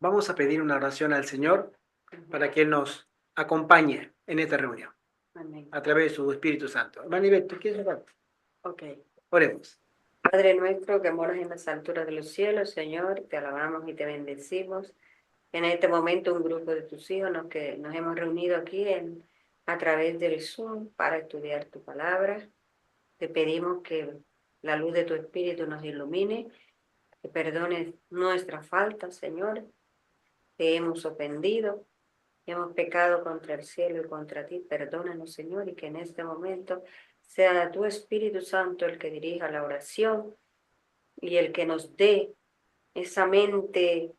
vamos a pedir una oración al Señor para que Él nos acompañe en esta reunión. Amén. A través de su Espíritu Santo. Hermano Ivette, ¿tú quieres orar? Ok. Oremos. Padre nuestro que moras en las alturas de los cielos, Señor, te alabamos y te bendecimos. En este momento un grupo de tus hijos que nos hemos reunido aquí a través del Zoom para estudiar tu palabra. Te pedimos que la luz de tu Espíritu nos ilumine, que perdones nuestras faltas, Señor. Te hemos ofendido, hemos pecado contra el cielo y contra ti. Perdónanos, Señor, y que en este momento sea tu Espíritu Santo el que dirija la oración y el que nos dé esa mente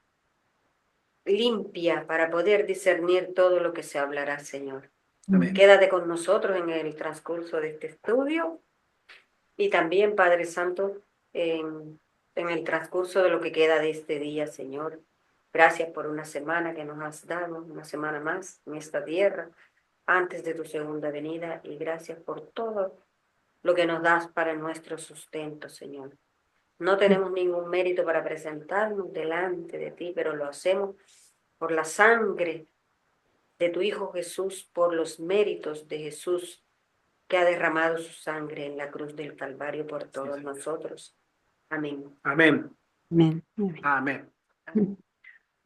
limpia para poder discernir todo lo que se hablará, Señor. Amén. Quédate con nosotros en el transcurso de este estudio y también, Padre Santo, en el transcurso de lo que queda de este día, Señor. Gracias por una semana que nos has dado, una semana más en esta tierra, antes de tu segunda venida, y gracias por todo lo que nos das para nuestro sustento, Señor. No tenemos ningún mérito para presentarnos delante de ti, pero lo hacemos por la sangre de tu Hijo Jesús, por los méritos de Jesús, que ha derramado su sangre en la cruz del Calvario por todos nosotros. Amén. Amén. Amén. Amén.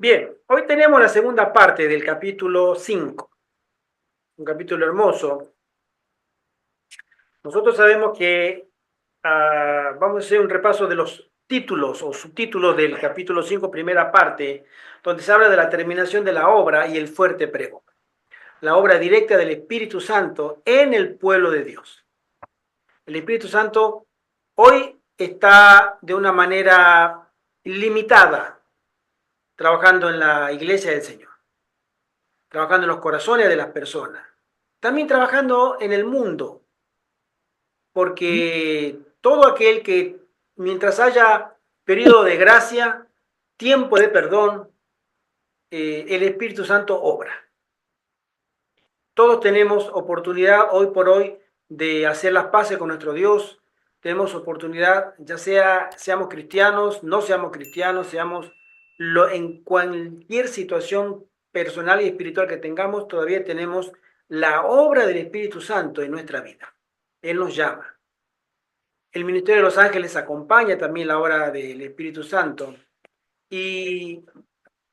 Bien, hoy tenemos la segunda parte del capítulo 5. Un capítulo hermoso. Nosotros sabemos que vamos a hacer un repaso de los títulos o subtítulos del capítulo 5, primera parte, donde se habla de la terminación de la obra y el fuerte pregón. La obra directa del Espíritu Santo en el pueblo de Dios. El Espíritu Santo hoy está de una manera limitada trabajando en la iglesia del Señor, trabajando en los corazones de las personas, también trabajando en el mundo, porque todo aquel que mientras haya periodo de gracia, tiempo de perdón, el Espíritu Santo obra. Todos tenemos oportunidad hoy por hoy de hacer las paces con nuestro Dios. Tenemos oportunidad, ya seamos cristianos, no seamos cristianos, en cualquier situación personal y espiritual que tengamos, todavía tenemos la obra del Espíritu Santo en nuestra vida. Él nos llama. El ministerio de los ángeles acompaña también la obra del Espíritu Santo. Y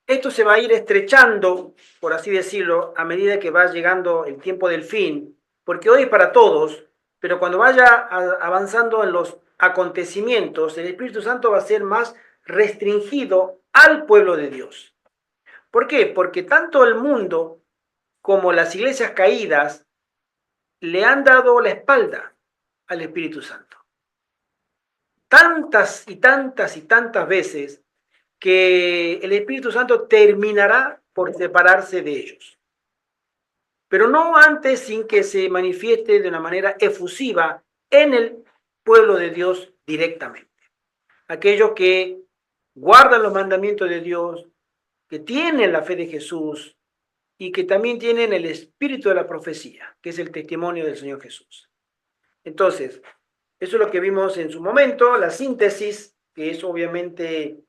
esto se va a ir estrechando, por así decirlo, a medida que va llegando el tiempo del fin, porque hoy es para todos, pero cuando vaya avanzando en los acontecimientos, el Espíritu Santo va a ser más restringido al pueblo de Dios. ¿Por qué? Porque tanto el mundo como las iglesias caídas le han dado la espalda al Espíritu Santo. Tantas y tantas y tantas veces que el Espíritu Santo terminará por separarse de ellos. Pero no antes sin que se manifieste de una manera efusiva en el pueblo de Dios directamente. Aquellos que guardan los mandamientos de Dios, que tienen la fe de Jesús y que también tienen el espíritu de la profecía, que es el testimonio del Señor Jesús. Entonces, eso es lo que vimos en su momento, la síntesis, que es obviamente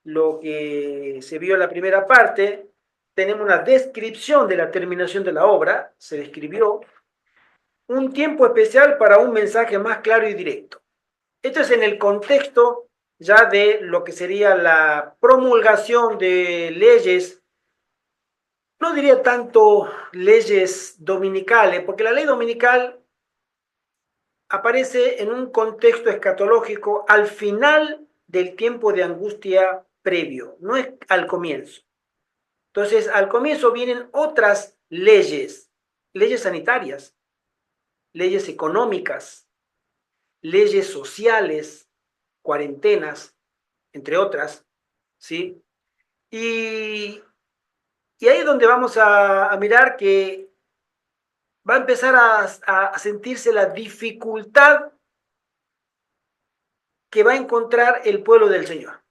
lo que se vio en la primera parte. Tenemos una descripción de la terminación de la obra, se describió un tiempo especial para un mensaje más claro y directo. Esto es en el contexto ya de lo que sería la promulgación de leyes, no diría tanto leyes dominicales, porque la ley dominical aparece en un contexto escatológico al final del tiempo de angustia previo, no es al comienzo. Entonces, al comienzo vienen otras leyes, leyes sanitarias, leyes económicas, leyes sociales, cuarentenas, entre otras, ¿sí? Y ahí es donde vamos a mirar que va a empezar a sentirse la dificultad que va a encontrar el pueblo del Señor.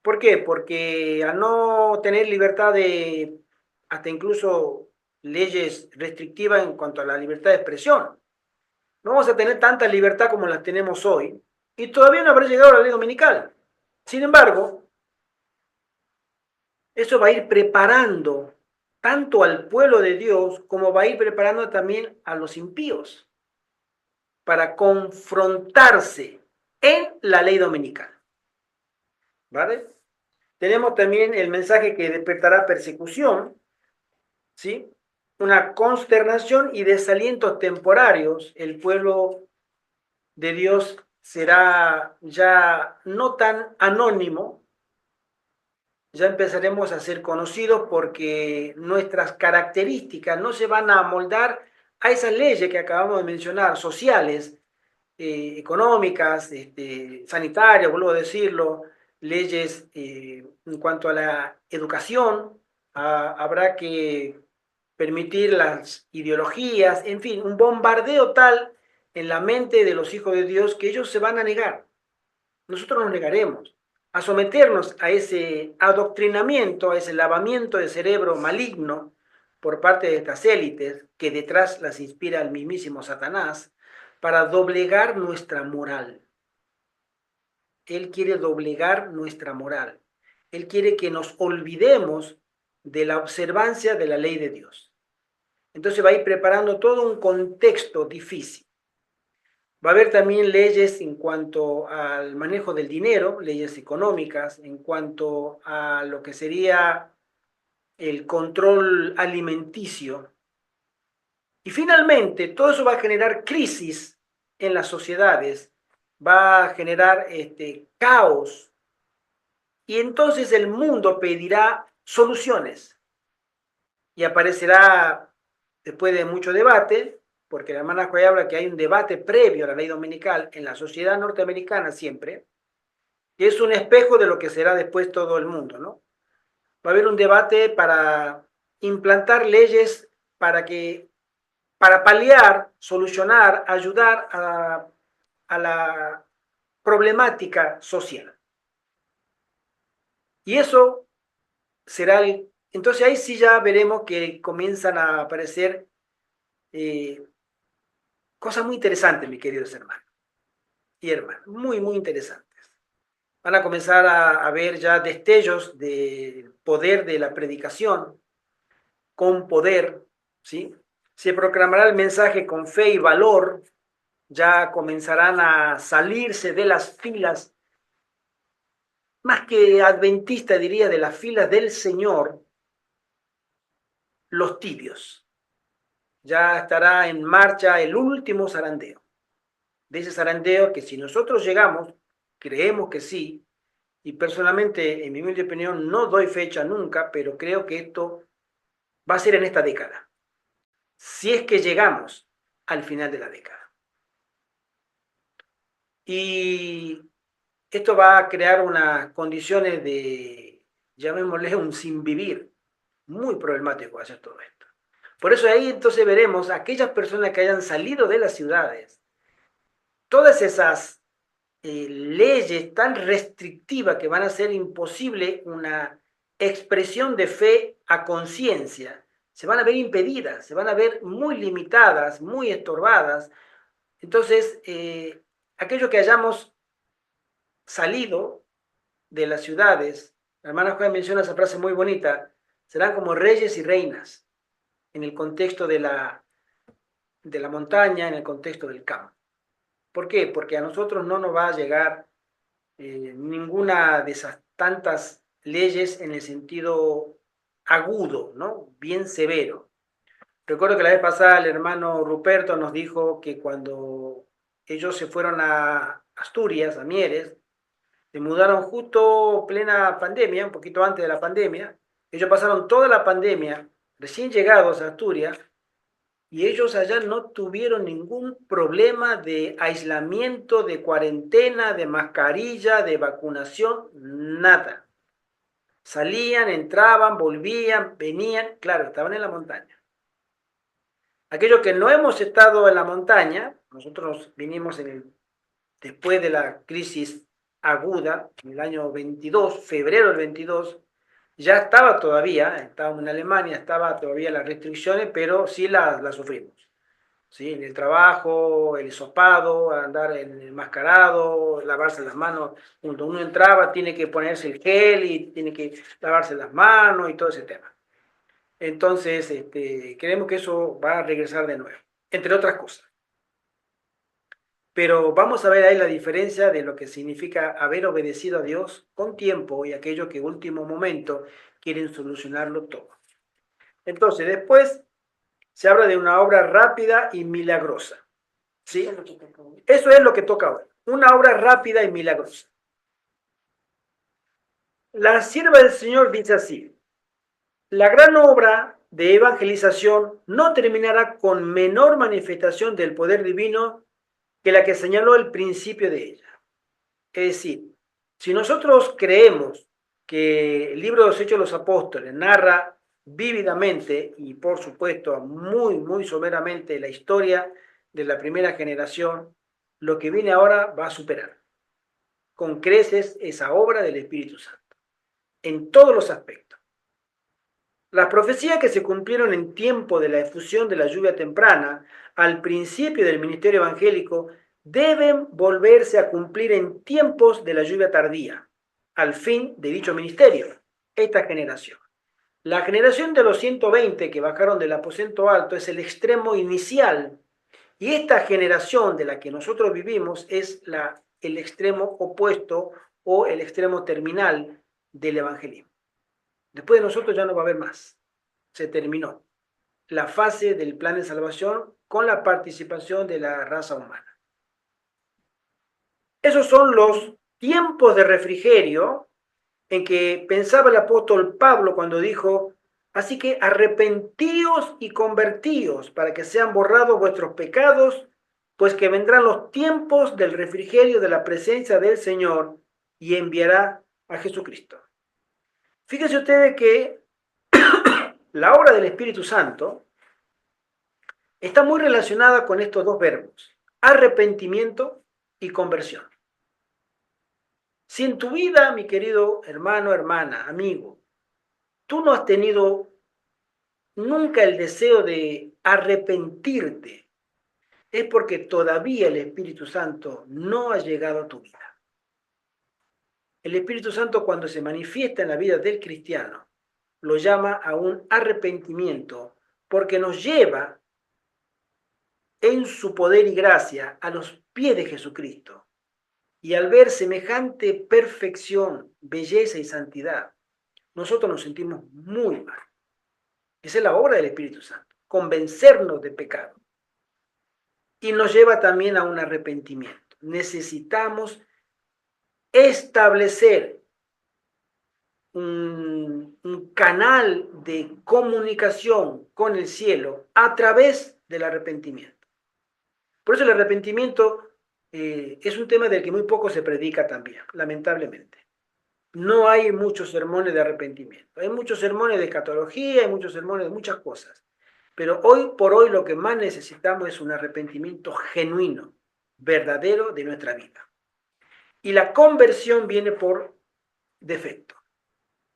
¿Por qué? Porque al no tener libertad de, hasta incluso leyes restrictivas en cuanto a la libertad de expresión, no vamos a tener tanta libertad como la tenemos hoy, y todavía no habrá llegado la ley dominical. Sin embargo, Eso va a ir preparando tanto al pueblo de Dios como va a ir preparando también a los impíos para confrontarse en la ley dominical. ¿Vale? Tenemos también el mensaje que despertará persecución, ¿sí? Una consternación y desalientos temporarios. El pueblo de Dios será ya no tan anónimo, ya empezaremos a ser conocidos porque nuestras características no se van a amoldar a esas leyes que acabamos de mencionar, sociales, económicas, sanitarias, vuelvo a decirlo, leyes en cuanto a la educación, habrá que permitir las ideologías, en fin, un bombardeo tal en la mente de los hijos de Dios que ellos se van a negar. Nosotros nos negaremos a someternos a ese adoctrinamiento, a ese lavamiento de cerebro maligno por parte de estas élites que detrás las inspira el mismísimo Satanás para doblegar nuestra moral. Él quiere doblegar nuestra moral. Él quiere que nos olvidemos de la observancia de la ley de Dios. Entonces va a ir preparando todo un contexto difícil. Va a haber también leyes en cuanto al manejo del dinero, leyes económicas, en cuanto a lo que sería el control alimenticio. Y finalmente, todo eso va a generar crisis en las sociedades, va a generar caos. Y entonces el mundo pedirá soluciones. Y aparecerá, después de mucho debate, porque la hermana Joy habla que hay un debate previo a la ley dominical en la sociedad norteamericana siempre, que es un espejo de lo que será después todo el mundo, ¿no? Va a haber un debate para implantar leyes para paliar, solucionar, ayudar a la problemática social. Y eso será entonces ahí sí ya veremos que comienzan a aparecer cosas muy interesantes, mis queridos hermanos y hermanas, muy, muy interesantes. Van a comenzar a ver ya destellos del poder de la predicación con poder, ¿sí? Se proclamará el mensaje con fe y valor, ya comenzarán a salirse de las filas, más que adventista diría, de las filas del Señor, los tibios. Ya estará en marcha el último zarandeo. De ese zarandeo que si nosotros llegamos, creemos que sí, y personalmente, en mi humilde opinión, no doy fecha nunca, pero creo que esto va a ser en esta década, si es que llegamos al final de la década. Y esto va a crear unas condiciones de, llamémosle, un sin vivir, muy problemático hacer todo esto. Por eso ahí entonces veremos a aquellas personas que hayan salido de las ciudades, todas esas leyes tan restrictivas que van a hacer imposible una expresión de fe a conciencia, se van a ver impedidas, se van a ver muy limitadas, muy estorbadas. Entonces, aquello que hayamos salido de las ciudades, la hermana Juan menciona esa frase muy bonita, serán como reyes y reinas en el contexto de la montaña, en el contexto del campo. ¿Por qué? Porque a nosotros no nos va a llegar ninguna de esas tantas leyes en el sentido agudo, ¿no? Bien severo. Recuerdo que la vez pasada el hermano Ruperto nos dijo que cuando ellos se fueron a Asturias, a Mieres, se mudaron justo plena pandemia, un poquito antes de la pandemia. Ellos pasaron toda la pandemia recién llegados a Asturias y ellos allá no tuvieron ningún problema de aislamiento, de cuarentena, de mascarilla, de vacunación, nada. Salían, entraban, volvían, venían, claro, estaban en la montaña. Aquellos que no hemos estado en la montaña, nosotros vinimos después de la crisis aguda, en el año 22, febrero del 22, ya estaba todavía, estábamos en Alemania, estaba todavía las restricciones, pero sí las sufrimos. ¿sí? En el trabajo, el hisopado, andar enmascarado, lavarse las manos. Cuando uno entraba tiene que ponerse el gel y tiene que lavarse las manos y todo ese tema. Entonces, creemos que eso va a regresar de nuevo, entre otras cosas. Pero vamos a ver ahí la diferencia de lo que significa haber obedecido a Dios con tiempo y aquello que último momento quieren solucionarlo todo. Entonces, después se habla de una obra rápida y milagrosa. ¿Sí? Eso es lo que toca ahora. Una obra rápida y milagrosa. La sierva del Señor dice así: la gran obra de evangelización no terminará con menor manifestación del poder divino que la que señaló el principio de ella. Es decir, si nosotros creemos que el libro de los Hechos de los Apóstoles narra vívidamente y por supuesto muy someramente la historia de la primera generación, lo que viene ahora va a superar con creces esa obra del Espíritu Santo, en todos los aspectos. Las profecías que se cumplieron en tiempo de la efusión de la lluvia temprana, al principio del ministerio evangélico, deben volverse a cumplir en tiempos de la lluvia tardía, al fin de dicho ministerio, esta generación. La generación de los 120 que bajaron del aposento alto es el extremo inicial, y esta generación de la que nosotros vivimos es el extremo opuesto o el extremo terminal del evangelismo. Después de nosotros ya no va a haber más. Se terminó la fase del plan de salvación con la participación de la raza humana. Esos son los tiempos de refrigerio en que pensaba el apóstol Pablo cuando dijo: así que arrepentíos y convertíos para que sean borrados vuestros pecados, pues que vendrán los tiempos del refrigerio de la presencia del Señor y enviará a Jesucristo. Fíjense ustedes que la obra del Espíritu Santo está muy relacionada con estos dos verbos: arrepentimiento y conversión. Si en tu vida, mi querido hermano, hermana, amigo, tú no has tenido nunca el deseo de arrepentirte, es porque todavía el Espíritu Santo no ha llegado a tu vida. El Espíritu Santo, cuando se manifiesta en la vida del cristiano, lo llama a un arrepentimiento, porque nos lleva en su poder y gracia a los pies de Jesucristo. Y al ver semejante perfección, belleza y santidad, nosotros nos sentimos muy mal. Esa es la obra del Espíritu Santo, convencernos de pecado. Y nos lleva también a un arrepentimiento. Necesitamos establecer un canal de comunicación con el cielo a través del arrepentimiento. Por eso el arrepentimiento es un tema del que muy poco se predica también, lamentablemente. No hay muchos sermones de arrepentimiento. Hay muchos sermones de escatología, hay muchos sermones de muchas cosas. Pero hoy por hoy lo que más necesitamos es un arrepentimiento genuino, verdadero de nuestra vida. Y la conversión viene por defecto.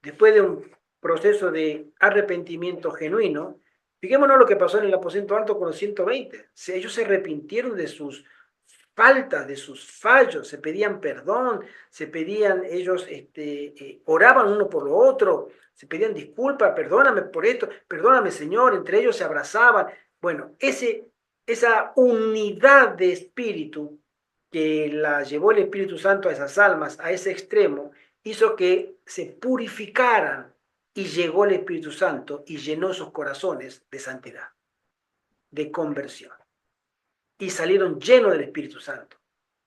Después de un proceso de arrepentimiento genuino, fijémonos lo que pasó en el aposento alto con los 120. Ellos se arrepintieron de sus faltas, de sus fallos, se pedían perdón, se pedían, ellos oraban uno por lo otro, se pedían disculpas: perdóname por esto, perdóname Señor, entre ellos se abrazaban. Bueno, esa unidad de espíritu que la llevó el Espíritu Santo a esas almas, a ese extremo, hizo que se purificaran, y llegó el Espíritu Santo y llenó sus corazones de santidad, de conversión. Y salieron llenos del Espíritu Santo.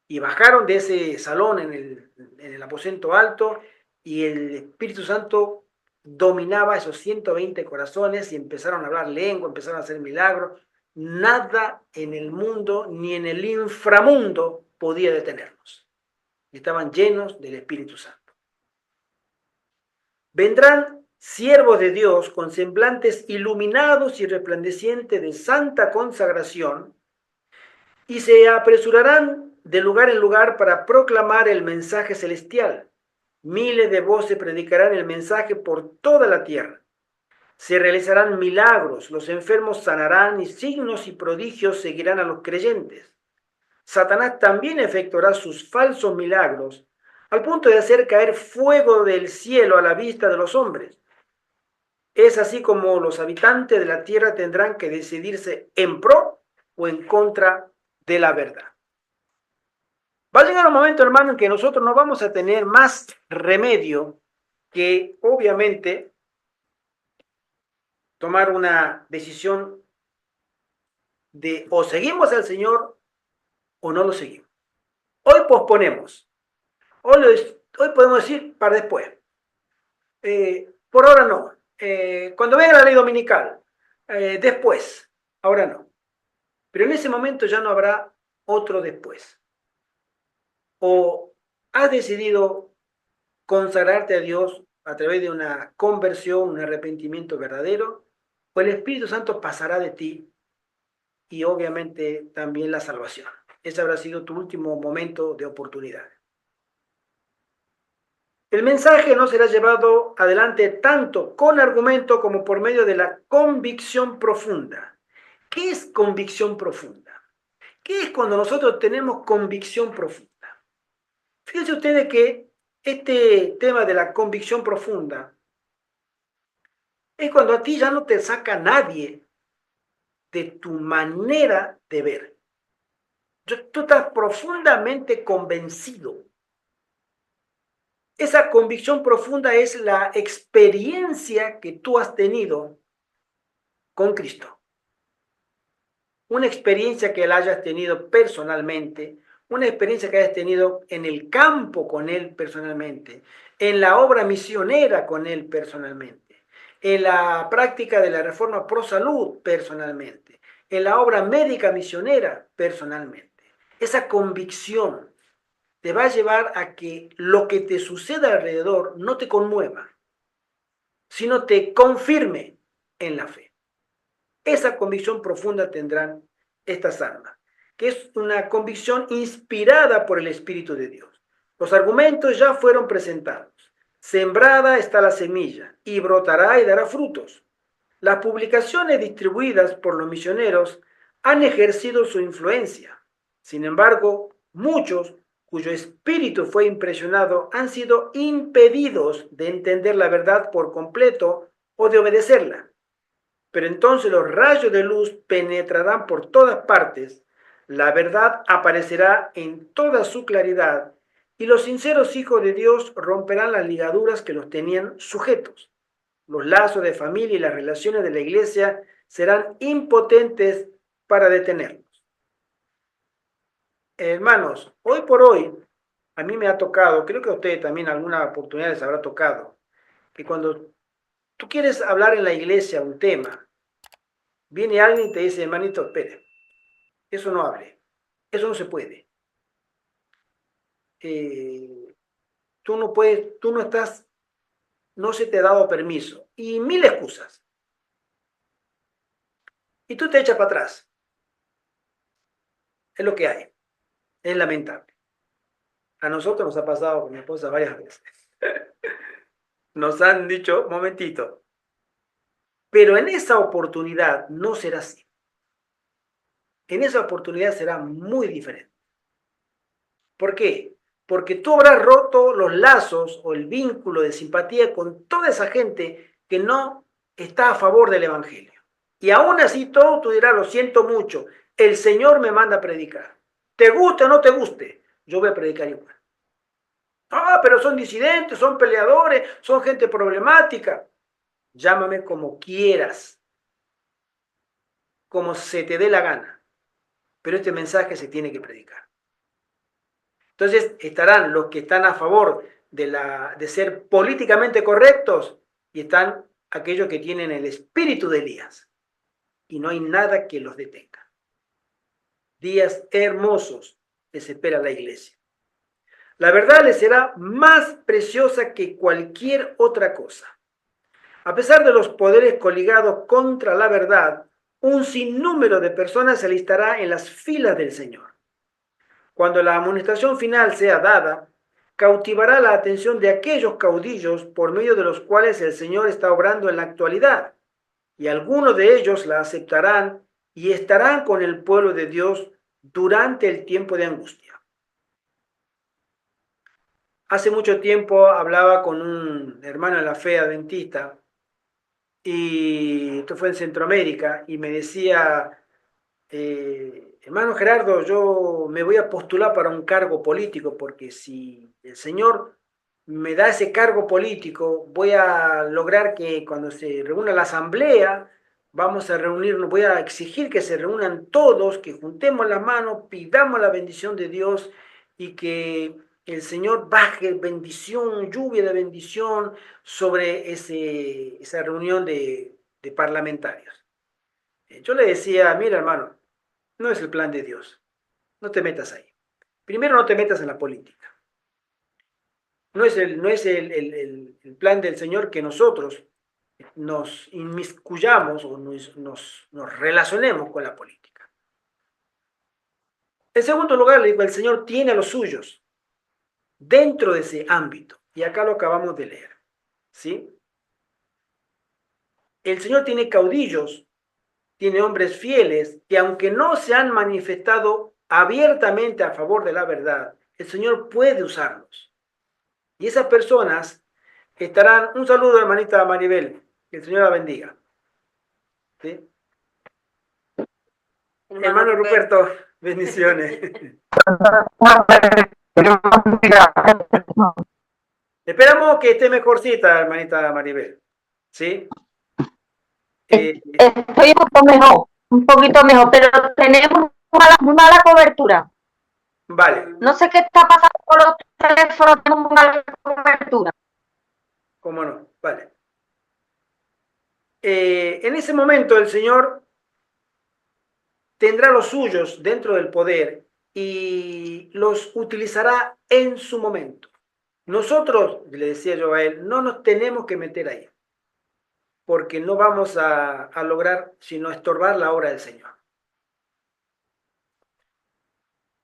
Y bajaron de ese salón en el aposento alto, y el Espíritu Santo dominaba esos 120 corazones y empezaron a hablar lengua, empezaron a hacer milagros. Nada en el mundo ni en el inframundo podía detenerlos. Estaban llenos del Espíritu Santo. Vendrán siervos de Dios con semblantes iluminados y resplandecientes de santa consagración, y se apresurarán de lugar en lugar para proclamar el mensaje celestial. Miles de voces predicarán el mensaje por toda la tierra. Se realizarán milagros, los enfermos sanarán y signos y prodigios seguirán a los creyentes. Satanás también efectuará sus falsos milagros, al punto de hacer caer fuego del cielo a la vista de los hombres. Es así como los habitantes de la tierra tendrán que decidirse en pro o en contra de la verdad. Va a llegar un momento, hermano, en que nosotros no vamos a tener más remedio que, obviamente, tomar una decisión de o seguimos al Señor o no lo seguimos. Hoy posponemos. Hoy podemos decir para después. Por ahora no. Cuando venga la ley dominical, después. Ahora no. Pero en ese momento ya no habrá otro después. O has decidido consagrarte a Dios a través de una conversión, un arrepentimiento verdadero, o el Espíritu Santo pasará de ti y obviamente también la salvación. Ese habrá sido tu último momento de oportunidad. El mensaje no será llevado adelante tanto con argumento como por medio de la convicción profunda. ¿Qué es convicción profunda? ¿Qué es cuando nosotros tenemos convicción profunda? Fíjense ustedes que este tema de la convicción profunda es cuando a ti ya no te saca nadie de tu manera de ver. Tú estás profundamente convencido. Esa convicción profunda es la experiencia que tú has tenido con Cristo. Una experiencia que la hayas tenido personalmente, una experiencia que hayas tenido en el campo con Él personalmente, en la obra misionera con Él personalmente, en la práctica de la reforma pro salud personalmente, en la obra médica misionera personalmente. Esa convicción te va a llevar a que lo que te suceda alrededor no te conmueva, sino te confirme en la fe. Esa convicción profunda tendrán estas almas, que es una convicción inspirada por el Espíritu de Dios. Los argumentos ya fueron presentados. Sembrada está la semilla y brotará y dará frutos. Las publicaciones distribuidas por los misioneros han ejercido su influencia. Sin embargo, muchos cuyo espíritu fue impresionado han sido impedidos de entender la verdad por completo o de obedecerla. Pero entonces los rayos de luz penetrarán por todas partes, la verdad aparecerá en toda su claridad y los sinceros hijos de Dios romperán las ligaduras que los tenían sujetos. Los lazos de familia y las relaciones de la iglesia serán impotentes para detenerlos. Hermanos, hoy por hoy, a mí me ha tocado, creo que a ustedes también alguna oportunidad les habrá tocado, que cuando tú quieres hablar en la iglesia un tema, viene alguien y te dice, hermanito, espere, eso no hable, eso no se puede. Tú no puedes, tú no estás, no se te ha dado permiso. Y mil excusas. Y tú te echas para atrás. Es lo que hay. Es lamentable. A nosotros nos ha pasado con mi esposa varias veces. Nos han dicho, momentito, pero en esa oportunidad no será así. En esa oportunidad será muy diferente. ¿Por qué? Porque tú habrás roto los lazos o el vínculo de simpatía con toda esa gente que no está a favor del Evangelio. Y aún así todo tú dirás, lo siento mucho, el Señor me manda a predicar. Te guste o no te guste, yo voy a predicar igual. Ah, pero son disidentes, son peleadores, son gente problemática. Llámame como quieras, como se te dé la gana. Pero este mensaje se tiene que predicar. Entonces estarán los que están a favor de ser políticamente correctos y están aquellos que tienen el espíritu de Elías. Y no hay nada que los detenga. Días hermosos les espera la iglesia. La verdad les será más preciosa que cualquier otra cosa. A pesar de los poderes coligados contra la verdad, un sinnúmero de personas se alistará en las filas del Señor. Cuando la amonestación final sea dada, cautivará la atención de aquellos caudillos por medio de los cuales el Señor está obrando en la actualidad. y algunos de ellos la aceptarán y estarán con el pueblo de Dios durante el tiempo de angustia. Hace mucho tiempo hablaba con un hermano de la fe adventista, y esto fue en Centroamérica, y me decía, hermano Gerardo, yo me voy a postular para un cargo político, porque si el Señor me da ese cargo político, voy a lograr que cuando se reúna la asamblea, vamos a reunirnos, voy a exigir que se reúnan todos, que juntemos las manos, pidamos la bendición de Dios y que el Señor baje bendición, lluvia de bendición sobre esa reunión de parlamentarios. Yo le decía, mira hermano, no es el plan de Dios, no te metas ahí. Primero no te metas en la política. No es el plan del Señor que nosotros nos inmiscuyamos o nos relacionemos con la política. En segundo lugar, le digo, el Señor tiene a los suyos dentro de ese ámbito. Y acá lo acabamos de leer. ¿Sí? El Señor tiene caudillos, tiene hombres fieles que aunque no se han manifestado abiertamente a favor de la verdad, el Señor puede usarlos. Y esas personas estarán, un saludo hermanita Maribel, que el Señor la bendiga. ¿Sí? Hermano Ruperto, bendiciones. Esperamos que esté mejorcita, hermanita Maribel. ¿Sí? Estoy un poquito mejor, pero tenemos mala cobertura. Vale. No sé qué está pasando con los teléfonos, tenemos mala cobertura. ¿Cómo no? Vale. En ese momento el Señor tendrá los suyos dentro del poder y los utilizará en su momento. Nosotros, le decía yo a él, no nos tenemos que meter ahí, porque no vamos a lograr sino estorbar la obra del Señor.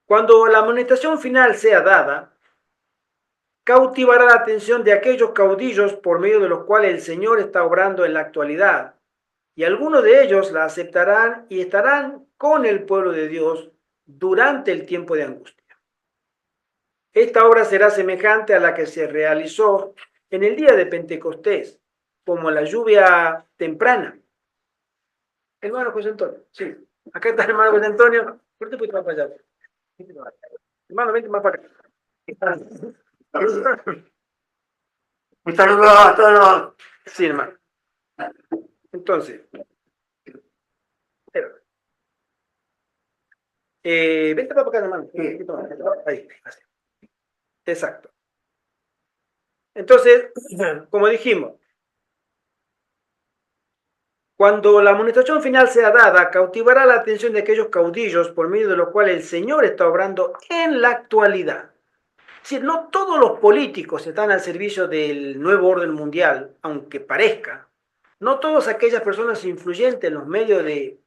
Cuando la amonestación final sea dada, cautivará la atención de aquellos caudillos por medio de los cuales el Señor está obrando en la actualidad, y algunos de ellos la aceptarán y estarán con el pueblo de Dios durante el tiempo de angustia. Esta obra será semejante a la que se realizó en el día de Pentecostés, como la lluvia temprana. Hermano José Antonio, sí. Acá está el hermano José Antonio. ¿Por qué te más para allá? Hermano, vente más para acá. Un saludo a todos. Sí, hermano. Entonces, vente para acá, hermano. Sí. Ahí, así. Exacto. Entonces, como dijimos, cuando la amonestación final sea dada, cautivará la atención de aquellos caudillos por medio de los cuales el Señor está obrando en la actualidad. Es decir, no todos los políticos están al servicio del nuevo orden mundial, aunque parezca. No todas aquellas personas influyentes en los medios de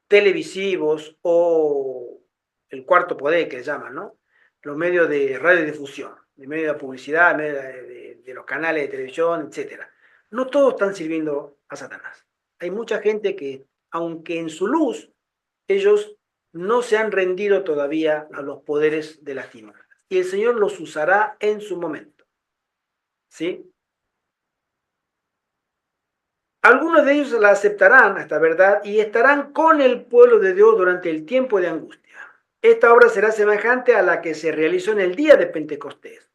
televisivos o el cuarto poder que se llaman, ¿no? Los medios de radiodifusión, de medios de publicidad, de los canales de televisión, etcétera. No todos están sirviendo a Satanás. Hay mucha gente que, aunque en su luz, ellos no se han rendido todavía a los poderes de las tinieblas. Y el Señor los usará en su momento. ¿Sí? Algunos de ellos la aceptarán, esta verdad, y estarán con el pueblo de Dios durante el tiempo de angustia. Esta obra será semejante a la que se realizó en el día de Pentecostés.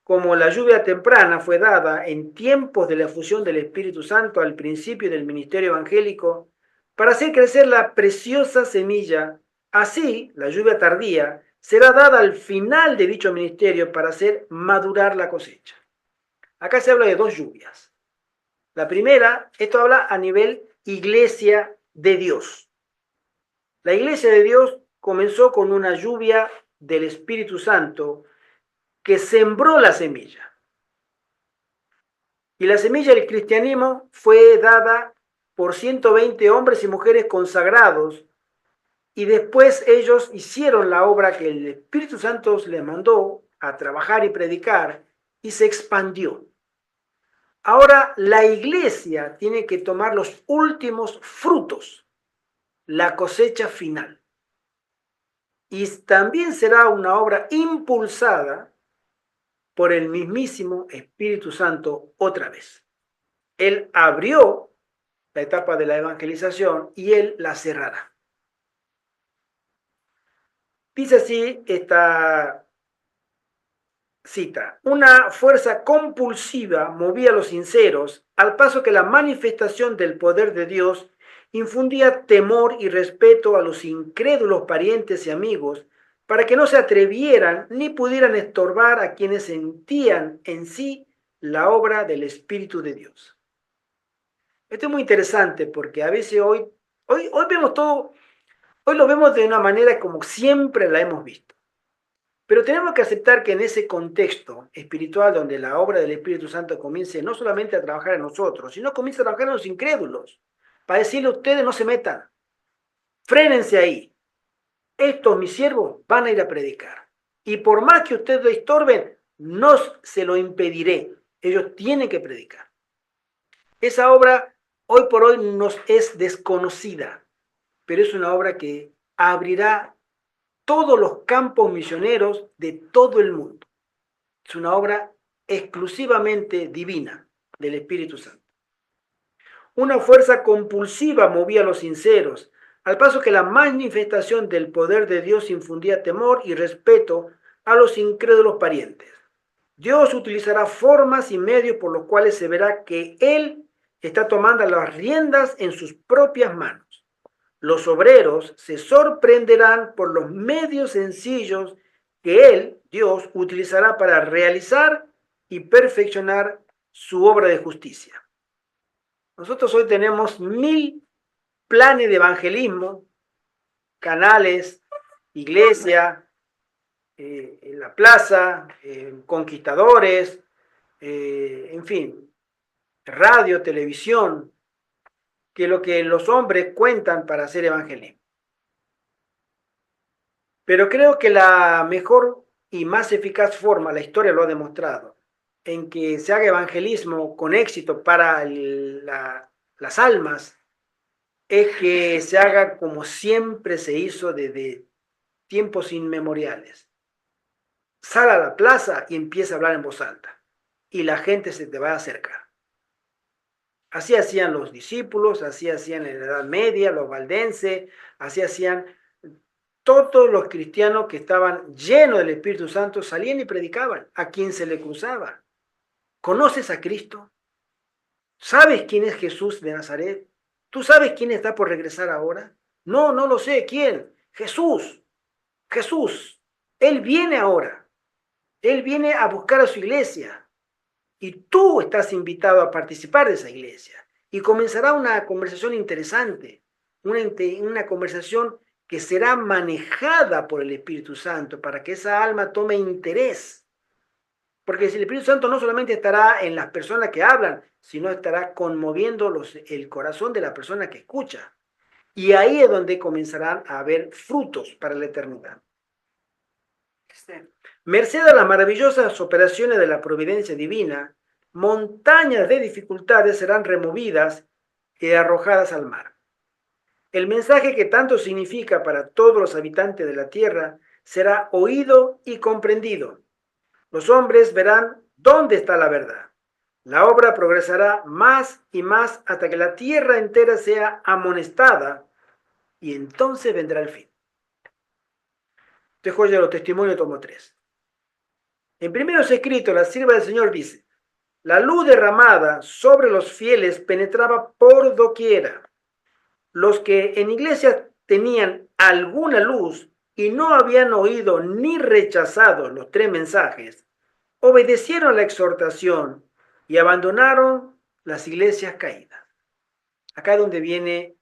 Como la lluvia temprana fue dada en tiempos de la efusión del Espíritu Santo al principio del ministerio evangélico, para hacer crecer la preciosa semilla, así la lluvia tardía será dada al final de dicho ministerio para hacer madurar la cosecha. Acá se habla de dos lluvias. La primera, esto habla a nivel iglesia de Dios. La iglesia de Dios comenzó con una lluvia del Espíritu Santo que sembró la semilla. Y la semilla del cristianismo fue dada por 120 hombres y mujeres consagrados, y después ellos hicieron la obra que el Espíritu Santo les mandó a trabajar y predicar, y se expandió. Ahora la iglesia tiene que tomar los últimos frutos, la cosecha final. Y también será una obra impulsada por el mismísimo Espíritu Santo otra vez. Él abrió la etapa de la evangelización y Él la cerrará. Dice así esta cita: una fuerza compulsiva movía a los sinceros, al paso que la manifestación del poder de Dios infundía temor y respeto a los incrédulos parientes y amigos, para que no se atrevieran ni pudieran estorbar a quienes sentían en sí la obra del Espíritu de Dios. Esto es muy interesante porque a veces hoy vemos todo, hoy lo vemos de una manera como siempre la hemos visto. Pero tenemos que aceptar que en ese contexto espiritual donde la obra del Espíritu Santo comience no solamente a trabajar en nosotros, sino comienza a trabajar en los incrédulos, para decirle a ustedes: no se metan, frénense ahí, estos mis siervos van a ir a predicar. Y por más que ustedes lo estorben, no se lo impediré, ellos tienen que predicar. Esa obra hoy por hoy nos es desconocida, pero es una obra que abrirá todos los campos misioneros de todo el mundo. Es una obra exclusivamente divina del Espíritu Santo. Una fuerza compulsiva movía a los sinceros, al paso que la manifestación del poder de Dios infundía temor y respeto a los incrédulos parientes. Dios utilizará formas y medios por los cuales se verá que Él está tomando las riendas en sus propias manos. Los obreros se sorprenderán por los medios sencillos que Él, Dios, utilizará para realizar y perfeccionar su obra de justicia. Nosotros hoy tenemos 1000 planes de evangelismo, canales, iglesia, en la plaza, conquistadores, en fin, radio, televisión, que lo que los hombres cuentan para hacer evangelismo. Pero creo que la mejor y más eficaz forma, la historia lo ha demostrado, en que se haga evangelismo con éxito para las almas, es que se haga como siempre se hizo desde tiempos inmemoriales. Sal a la plaza y empieza a hablar en voz alta, y la gente se te va a acercar. Así hacían los discípulos, así hacían en la Edad Media, los valdenses, así hacían todos los cristianos que estaban llenos del Espíritu Santo, salían y predicaban a quien se le cruzaba. ¿Conoces a Cristo? ¿Sabes quién es Jesús de Nazaret? ¿Tú sabes quién está por regresar ahora? No, no lo sé. ¿Quién? Jesús. Jesús. Él viene ahora. Él viene a buscar a su iglesia. Y tú estás invitado a participar de esa iglesia. Y comenzará una conversación interesante. Una conversación que será manejada por el Espíritu Santo para que esa alma tome interés. Porque el Espíritu Santo no solamente estará en las personas que hablan, sino estará conmoviendo el corazón de la persona que escucha. Y ahí es donde comenzarán a haber frutos para la eternidad. Merced a las maravillosas operaciones de la providencia divina, montañas de dificultades serán removidas y arrojadas al mar. El mensaje que tanto significa para todos los habitantes de la tierra será oído y comprendido. Los hombres verán dónde está la verdad. La obra progresará más y más hasta que la tierra entera sea amonestada y entonces vendrá el fin. Este es joya de los testimonios, tomo 3. En primeros escritos, la sierva del Señor dice: la luz derramada sobre los fieles penetraba por doquiera. Los que en iglesias tenían alguna luz y no habían oído ni rechazado los 3 mensajes, obedecieron la exhortación y abandonaron las iglesias caídas. Acá es donde viene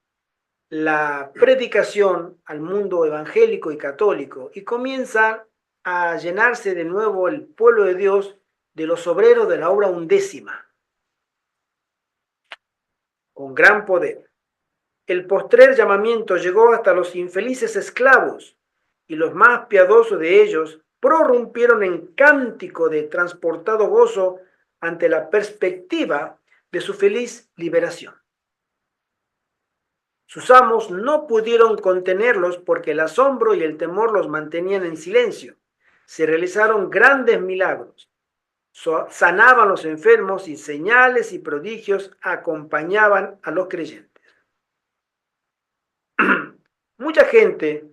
la predicación al mundo evangélico y católico y comienza a llenarse de nuevo el pueblo de Dios de los obreros de la obra undécima, con gran poder. El postrer llamamiento llegó hasta los infelices esclavos, y los más piadosos de ellos prorrumpieron en cántico de transportado gozo ante la perspectiva de su feliz liberación. Sus amos no pudieron contenerlos porque el asombro y el temor los mantenían en silencio. Se realizaron grandes milagros. Sanaban los enfermos y señales y prodigios acompañaban a los creyentes. Mucha gente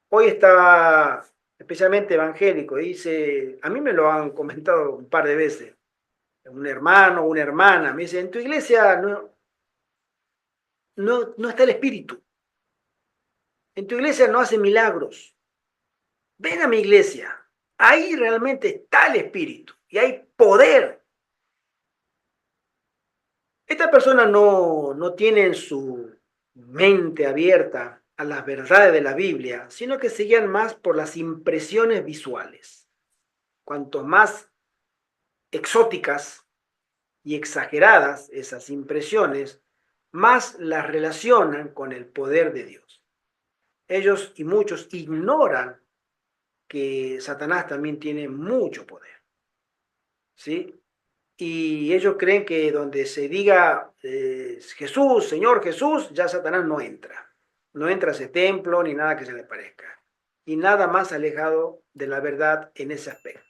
hoy está, especialmente evangélico, dice, a mí me lo han comentado un par de veces, un hermano o una hermana, me dice, en tu iglesia no está el Espíritu, en tu iglesia no hace milagros, ven a mi iglesia, ahí realmente está el Espíritu y hay poder. Esta persona no tiene en su mente abierta a las verdades de la Biblia, sino que se guían más por las impresiones visuales. Cuanto más exóticas y exageradas esas impresiones, más las relacionan con el poder de Dios. Ellos y muchos ignoran que Satanás también tiene mucho poder, ¿sí? Y ellos creen que donde se diga Jesús, Señor Jesús, ya Satanás no entra. No entra a ese templo ni nada que se le parezca. Y nada más alejado de la verdad en ese aspecto.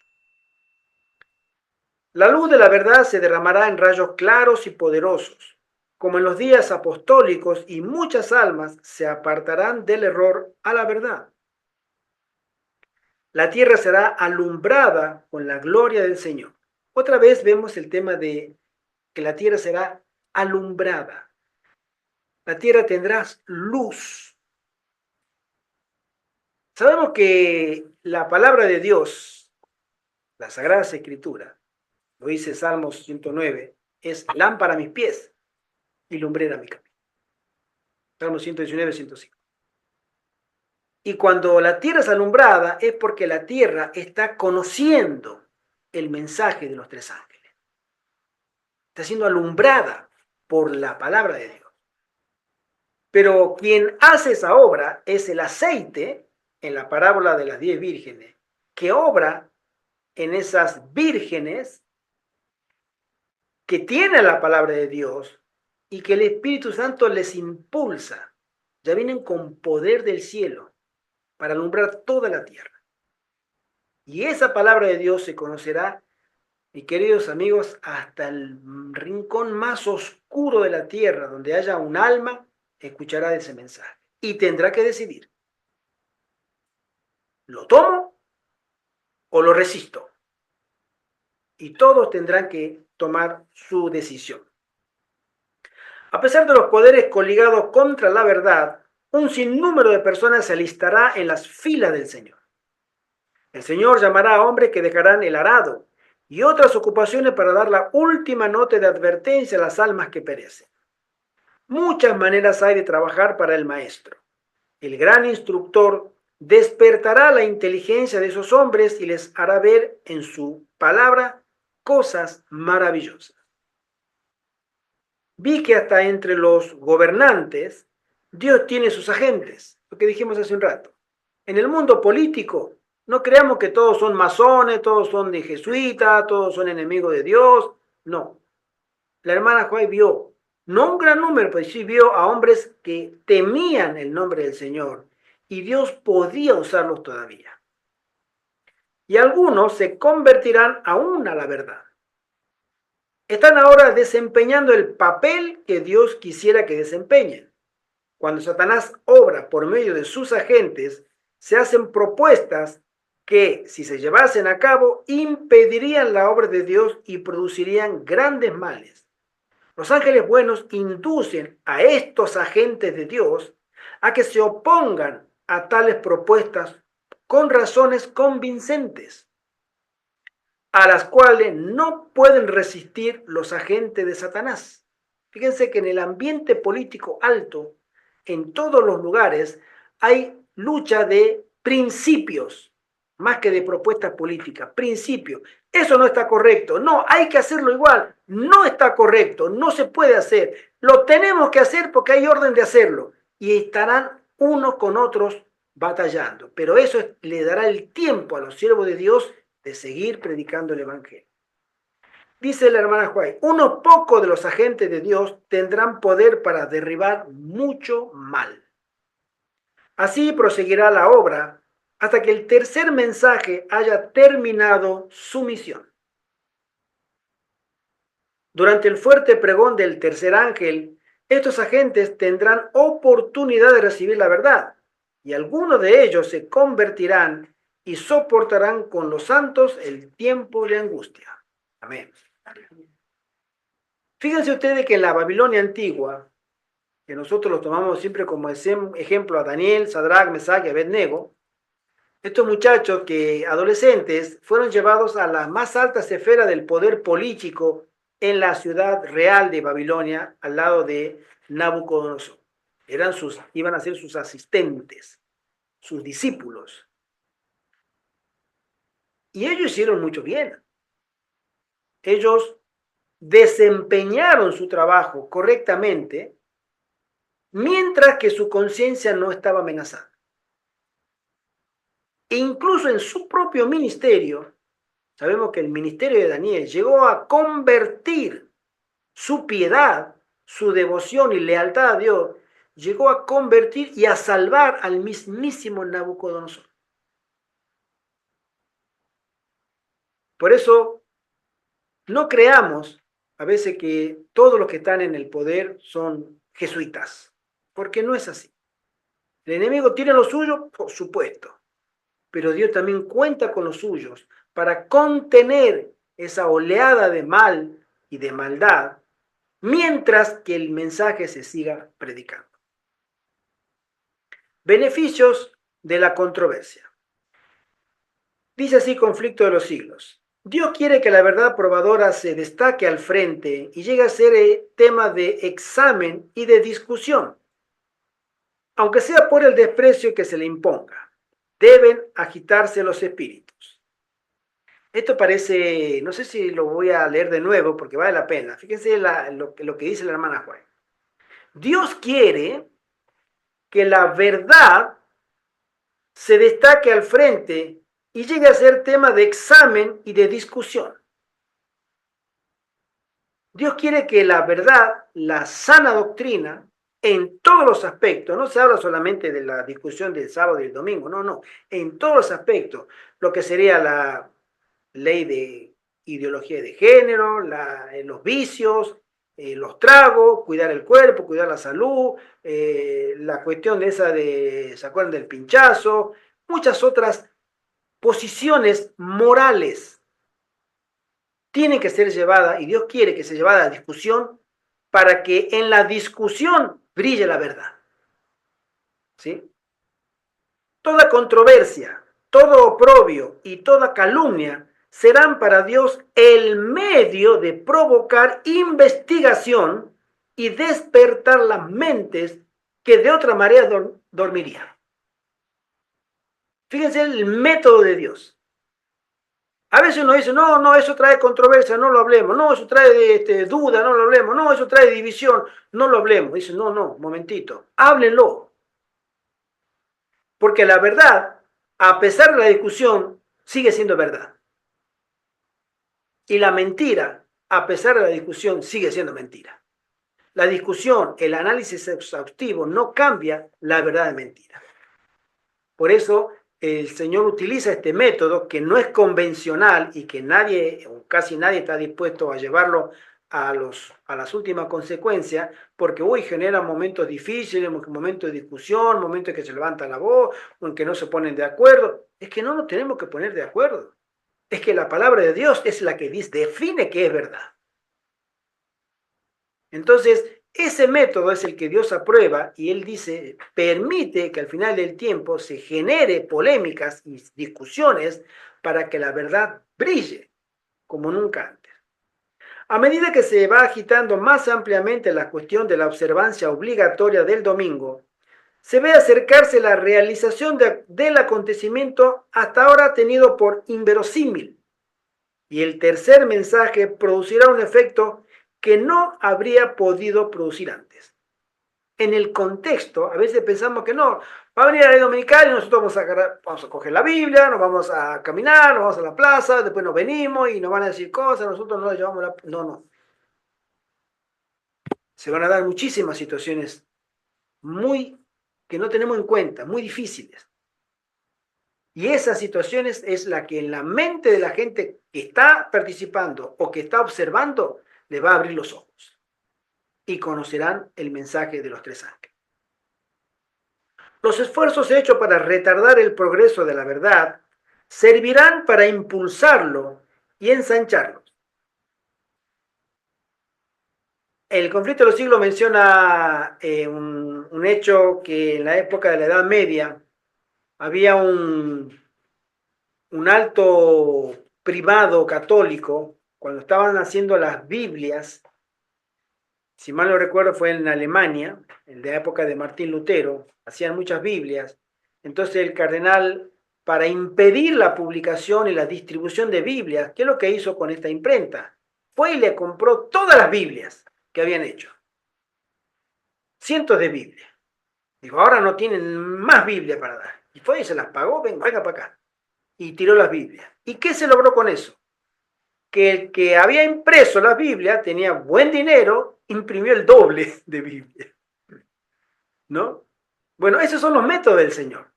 La luz de la verdad se derramará en rayos claros y poderosos, como en los días apostólicos, y muchas almas se apartarán del error a la verdad. La tierra será alumbrada con la gloria del Señor. Otra vez vemos el tema de que la tierra será alumbrada. La tierra tendrá luz. Sabemos que la palabra de Dios, la Sagrada Escritura, lo dice Salmos 109, es lámpara a mis pies y lumbrera a mi camino. Salmos 119, 105. Y cuando la tierra es alumbrada es porque la tierra está conociendo el mensaje de los tres ángeles. Está siendo alumbrada por la palabra de Dios. Pero quien hace esa obra es el aceite, en la parábola de las 10 vírgenes, que obra en esas vírgenes que tienen la palabra de Dios y que el Espíritu Santo les impulsa. Ya vienen con poder del cielo para alumbrar toda la tierra. Y esa palabra de Dios se conocerá, mis queridos amigos, hasta el rincón más oscuro de la tierra, donde haya un alma, escuchará de ese mensaje y tendrá que decidir: ¿lo tomo o lo resisto? Y todos tendrán que tomar su decisión. A pesar de los poderes coligados contra la verdad, un sinnúmero de personas se alistará en las filas del Señor. El Señor llamará a hombres que dejarán el arado y otras ocupaciones para dar la última nota de advertencia a las almas que perecen. Muchas maneras hay de trabajar para el Maestro. El gran instructor despertará la inteligencia de esos hombres y les hará ver en su palabra cosas maravillosas. Vi que hasta entre los gobernantes Dios tiene sus agentes, lo que dijimos hace un rato. En el mundo político, no creamos que todos son masones, todos son de jesuitas, todos son enemigos de Dios. No. La hermana Joy vio, no un gran número, pero sí vio a hombres que temían el nombre del Señor y Dios podía usarlos todavía. Y algunos se convertirán aún a la verdad. Están ahora desempeñando el papel que Dios quisiera que desempeñen. Cuando Satanás obra por medio de sus agentes, se hacen propuestas que, si se llevasen a cabo, impedirían la obra de Dios y producirían grandes males. Los ángeles buenos inducen a estos agentes de Dios a que se opongan a tales propuestas con razones convincentes, a las cuales no pueden resistir los agentes de Satanás. Fíjense que en el ambiente político alto, en todos los lugares, hay lucha de principios, más que de propuestas políticas, principios. Eso no está correcto, no, hay que hacerlo igual, no está correcto, no se puede hacer, lo tenemos que hacer porque hay orden de hacerlo, y estarán unos con otros batallando, pero eso le dará el tiempo a los siervos de Dios de seguir predicando el Evangelio. Dice la hermana White, unos pocos de los agentes de Dios tendrán poder para derribar mucho mal. Así proseguirá la obra hasta que el tercer mensaje haya terminado su misión. Durante el fuerte pregón del tercer ángel, estos agentes tendrán oportunidad de recibir la verdad, y algunos de ellos se convertirán y soportarán con los santos el tiempo de angustia. Amén. Fíjense ustedes que en la Babilonia antigua, que nosotros lo tomamos siempre como ejemplo a Daniel, Sadrach, Mesach y Abednego, estos muchachos que adolescentes fueron llevados a la más alta esfera del poder político en la ciudad real de Babilonia, al lado de Nabucodonosor. Iban a ser sus asistentes, sus discípulos. Y ellos hicieron mucho bien. Ellos desempeñaron su trabajo correctamente, mientras que su conciencia no estaba amenazada. E incluso en su propio ministerio, sabemos que el ministerio de Daniel llegó a convertir su piedad, su devoción y lealtad a Dios, llegó a convertir y a salvar al mismísimo Nabucodonosor. Por eso, no creamos a veces que todos los que están en el poder son jesuitas, porque no es así. El enemigo tiene lo suyo, por supuesto, pero Dios también cuenta con los suyos para contener esa oleada de mal y de maldad, mientras que el mensaje se siga predicando. Beneficios de la controversia. Dice así Conflicto de los Siglos. Dios quiere que la verdad probadora se destaque al frente y llegue a ser tema de examen y de discusión, aunque sea por el desprecio que se le imponga. Deben agitarse los espíritus. Esto parece, no sé si lo voy a leer de nuevo porque vale la pena. Fíjense lo que dice la hermana Juan. Dios quiere que la verdad se destaque al frente y llegue a ser tema de examen y de discusión. Dios quiere que la verdad, la sana doctrina, en todos los aspectos, no se habla solamente de la discusión del sábado y el domingo, no, en todos los aspectos, lo que sería la ley de ideología de género, los vicios, los tragos, cuidar el cuerpo, cuidar la salud, la cuestión de ¿se acuerdan del pinchazo? Muchas otras posiciones morales tienen que ser llevadas, y Dios quiere que se llevada a la discusión para que en la discusión brille la verdad. ¿Sí? Toda controversia, todo oprobio y toda calumnia serán para Dios el medio de provocar investigación y despertar las mentes que de otra manera dormirían. Fíjense el método de Dios. A veces uno dice, no, eso trae controversia, no lo hablemos. No, eso trae duda, no lo hablemos. No, eso trae división, no lo hablemos. Dice, no, momentito, háblenlo. Porque la verdad, a pesar de la discusión, sigue siendo verdad. Y la mentira, a pesar de la discusión, sigue siendo mentira. La discusión, el análisis exhaustivo, no cambia la verdad de mentira. Por eso, el Señor utiliza este método que no es convencional y que nadie, o casi nadie está dispuesto a llevarlo a las últimas consecuencias, porque hoy genera momentos difíciles, momentos de discusión, momentos en que se levanta la voz, o en que no se ponen de acuerdo. Es que no nos tenemos que poner de acuerdo. Es que la palabra de Dios es la que define qué es verdad. Entonces, ese método es el que Dios aprueba y Él dice, permite que al final del tiempo se genere polémicas y discusiones para que la verdad brille como nunca antes. A medida que se va agitando más ampliamente la cuestión de la observancia obligatoria del domingo, se ve acercarse la realización del acontecimiento hasta ahora tenido por inverosímil, y el tercer mensaje producirá un efecto que no habría podido producir antes. en el contexto, a veces pensamos que no, va a venir la ley dominical y nosotros vamos a coger la Biblia, nos vamos a caminar, nos vamos a la plaza, después nos venimos y nos van a decir cosas, nosotros no las llevamos la... No, no. Se van a dar muchísimas situaciones que no tenemos en cuenta, muy difíciles. Y esas situaciones es la que en la mente de la gente que está participando o que está observando le va a abrir los ojos y conocerán el mensaje de los 3 ángeles. Los esfuerzos hechos para retardar el progreso de la verdad servirán para impulsarlo y ensancharlo. El conflicto de los siglos menciona un hecho que en la época de la Edad Media había un alto privado católico, cuando estaban haciendo las Biblias, si mal no recuerdo fue en Alemania, en la época de Martín Lutero, hacían muchas Biblias. Entonces el cardenal, para impedir la publicación y la distribución de Biblias, ¿qué es lo que hizo con esta imprenta? Fue y le compró todas las Biblias que habían hecho. Cientos de Biblias. Dijo, ahora no tienen más Biblia para dar. Y fue y se las pagó, venga para acá. Y tiró las Biblias. ¿Y qué se logró con eso? Que el que había impreso las Biblias tenía buen dinero, imprimió el doble de Biblia. ¿No? Bueno, esos son los métodos del Señor.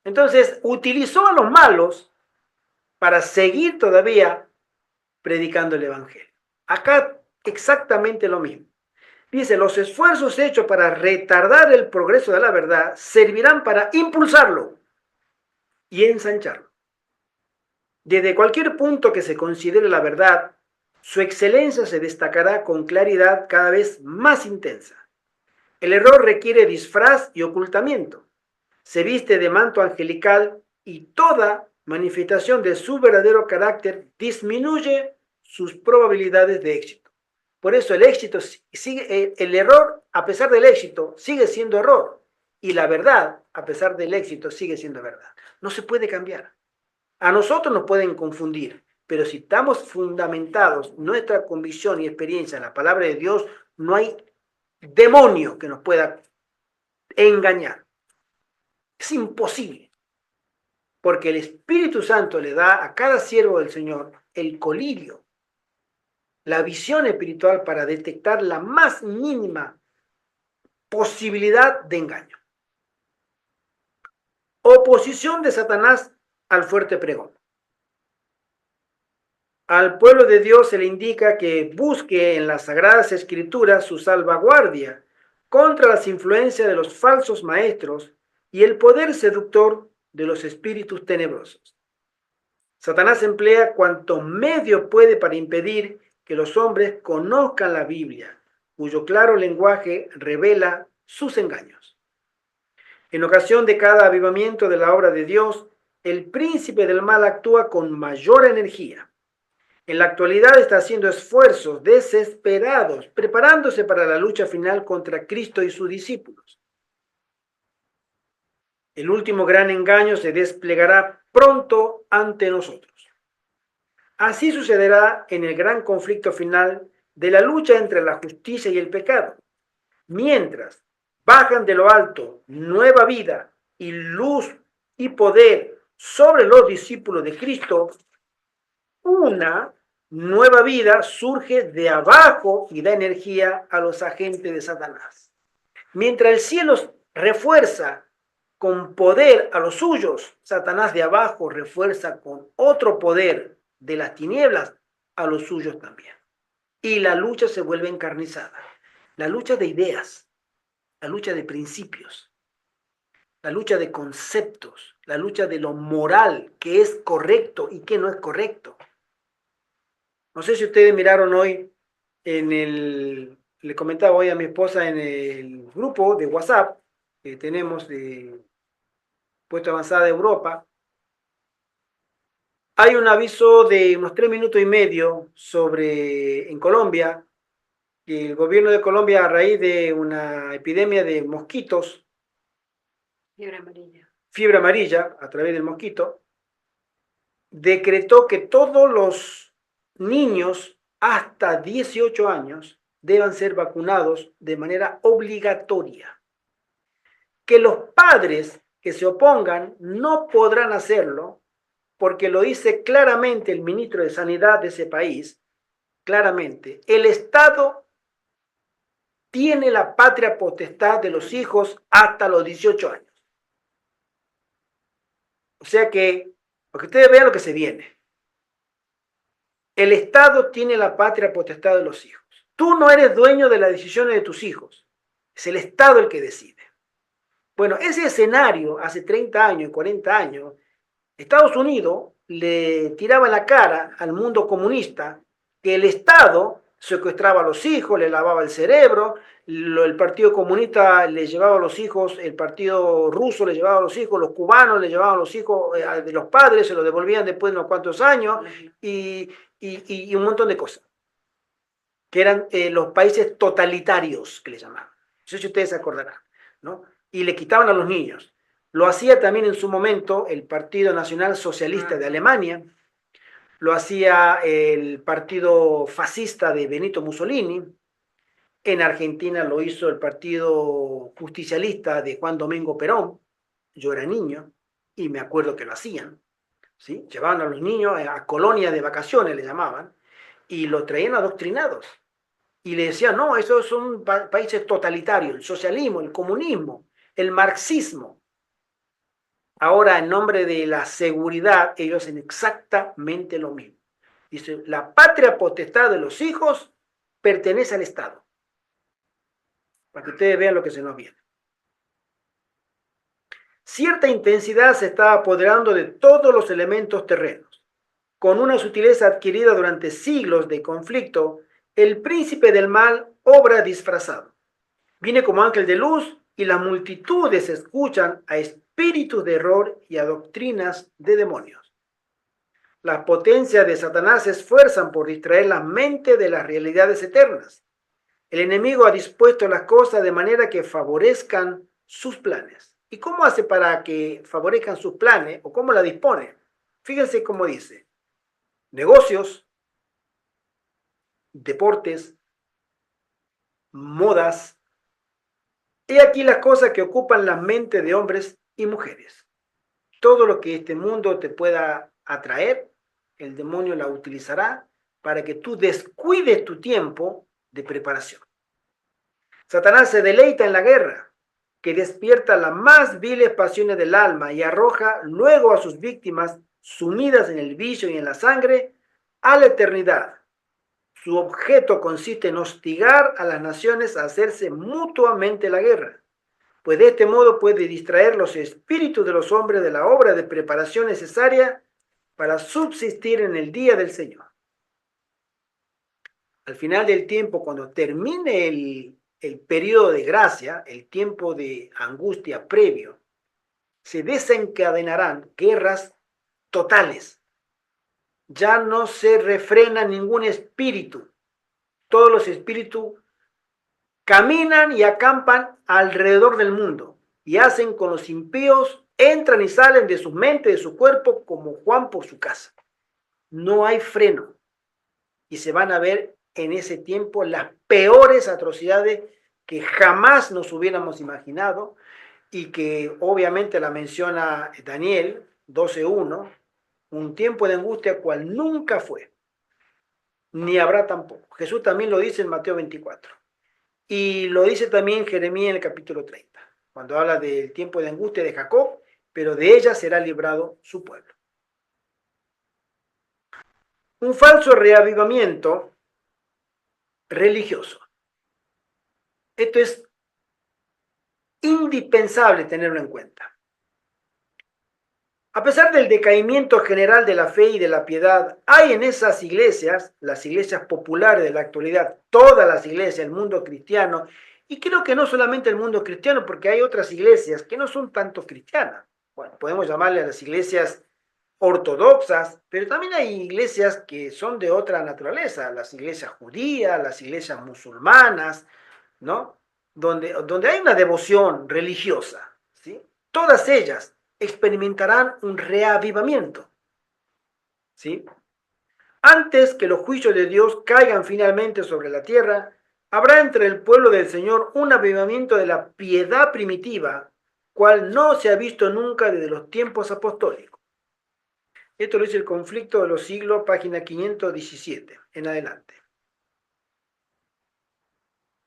Entonces, utilizó a los malos para seguir todavía predicando el Evangelio. Acá exactamente lo mismo. Dice, los esfuerzos hechos para retardar el progreso de la verdad servirán para impulsarlo y ensancharlo. Desde cualquier punto que se considere la verdad, su excelencia se destacará con claridad cada vez más intensa. El error requiere disfraz y ocultamiento. Se viste de manto angelical y toda manifestación de su verdadero carácter disminuye sus probabilidades de éxito. Por eso el éxito sigue, el error, a pesar del éxito, sigue siendo error. Y la verdad, a pesar del éxito, sigue siendo verdad. No se puede cambiar. A nosotros nos pueden confundir, pero si estamos fundamentados, nuestra convicción y experiencia en la palabra de Dios, no hay demonio que nos pueda engañar. Es imposible. Porque el Espíritu Santo le da a cada siervo del Señor el colirio, la visión espiritual para detectar la más mínima posibilidad de engaño. Oposición de Satanás al fuerte pregón. Al pueblo de Dios se le indica que busque en las Sagradas Escrituras su salvaguardia contra las influencias de los falsos maestros y el poder seductor de los espíritus tenebrosos. Satanás emplea cuanto medio puede para impedir que los hombres conozcan la Biblia, cuyo claro lenguaje revela sus engaños. En ocasión de cada avivamiento de la obra de Dios, el príncipe del mal actúa con mayor energía. En la actualidad está haciendo esfuerzos desesperados, preparándose para la lucha final contra Cristo y sus discípulos. El último gran engaño se desplegará pronto ante nosotros. Así sucederá en el gran conflicto final de la lucha entre la justicia y el pecado. Mientras bajan de lo alto nueva vida y luz y poder sobre los discípulos de Cristo, una nueva vida surge de abajo y da energía a los agentes de Satanás. Mientras el cielo refuerza con poder a los suyos, Satanás de abajo refuerza con otro poder de las tinieblas a los suyos también. Y la lucha se vuelve encarnizada. La lucha de ideas, la lucha de principios, la lucha de conceptos, la lucha de lo moral, que es correcto y que no es correcto. No sé si ustedes miraron hoy le comentaba hoy a mi esposa en el grupo de WhatsApp que tenemos de Puesto Avanzada de Europa. Hay un aviso de unos 3 minutos y medio en Colombia, que el gobierno de Colombia, a raíz de una epidemia de mosquitos, fiebre amarilla a través del mosquito, decretó que todos los niños hasta 18 años deban ser vacunados de manera obligatoria. Que los padres que se opongan no podrán hacerlo porque lo dice claramente el ministro de Sanidad de ese país, claramente. El Estado tiene la patria potestad de los hijos hasta los 18 años. O sea que, para que ustedes vean lo que se viene. El Estado tiene la patria potestad de los hijos. Tú no eres dueño de las decisiones de tus hijos. Es el Estado el que decide. Bueno, ese escenario hace 30 años, 40 años, Estados Unidos le tiraba en la cara al mundo comunista que el Estado secuestraba a los hijos, le lavaba el cerebro, el Partido Comunista le llevaba a los hijos, el Partido Ruso le llevaba a los hijos, los cubanos le llevaban a los hijos de los padres, se los devolvían después de unos cuantos años y un montón de cosas, que eran los países totalitarios que le llamaban. No sé si ustedes se acordarán, ¿no? Y le quitaban a los niños. Lo hacía también en su momento el Partido Nacional Socialista de Alemania, lo hacía el Partido Fascista de Benito Mussolini, en Argentina lo hizo el Partido Justicialista de Juan Domingo Perón. Yo era niño y me acuerdo que lo hacían, ¿sí? Llevaban a los niños a colonias de vacaciones, le llamaban, y los traían adoctrinados. Y le decían, no, esos son países totalitarios, el socialismo, el comunismo, el marxismo. Ahora, en nombre de la seguridad, ellos hacen exactamente lo mismo. Dice, la patria potestad de los hijos pertenece al Estado. Para que ustedes vean lo que se nos viene. Cierta intensidad se está apoderando de todos los elementos terrenos. Con una sutileza adquirida durante siglos de conflicto, el príncipe del mal obra disfrazado. Viene como ángel de luz y las multitudes escuchan a espíritus de error y a doctrinas de demonios. Las potencias de Satanás se esfuerzan por distraer la mente de las realidades eternas. El enemigo ha dispuesto las cosas de manera que favorezcan sus planes. ¿Y cómo hace para que favorezcan sus planes o cómo la dispone? Fíjense cómo dice. Negocios, deportes, modas. He aquí las cosas que ocupan la mente de hombres y mujeres. Todo lo que este mundo te pueda atraer, el demonio la utilizará para que tú descuides tu tiempo de preparación. Satanás se deleita en la guerra, que despierta las más viles pasiones del alma y arroja luego a sus víctimas, sumidas en el vicio y en la sangre, a la eternidad. Su objeto consiste en hostigar a las naciones a hacerse mutuamente la guerra, pues de este modo puede distraer los espíritus de los hombres de la obra de preparación necesaria para subsistir en el día del Señor. Al final del tiempo, cuando termine el periodo de gracia, el tiempo de angustia previo, se desencadenarán guerras totales. Ya no se refrena ningún espíritu. Todos los espíritus caminan y acampan alrededor del mundo y hacen con los impíos, entran y salen de su mente, de su cuerpo, como Juan por su casa. No hay freno. Y se van a ver en ese tiempo las peores atrocidades que jamás nos hubiéramos imaginado y que obviamente la menciona Daniel 12:1, un tiempo de angustia cual nunca fue, ni habrá tampoco. Jesús también lo dice en Mateo 24 y lo dice también Jeremías en el capítulo 30, cuando habla del tiempo de angustia de Jacob, pero de ella será librado su pueblo. Un falso reavivamiento religioso. Esto es indispensable tenerlo en cuenta. A pesar del decaimiento general de la fe y de la piedad, hay en esas iglesias, las iglesias populares de la actualidad, todas las iglesias, el mundo cristiano, y creo que no solamente el mundo cristiano, porque hay otras iglesias que no son tanto cristianas. Bueno, podemos llamarle a las iglesias ortodoxas, pero también hay iglesias que son de otra naturaleza, las iglesias judías, las iglesias musulmanas, ¿no? Donde hay una devoción religiosa, ¿sí? Todas ellas experimentarán un reavivamiento, ¿sí? Antes que los juicios de Dios caigan finalmente sobre la tierra, Habrá entre el pueblo del Señor un avivamiento de la piedad primitiva, cual no se ha visto nunca desde los tiempos apostólicos. Esto lo dice el Conflicto de los Siglos, página 517, en adelante.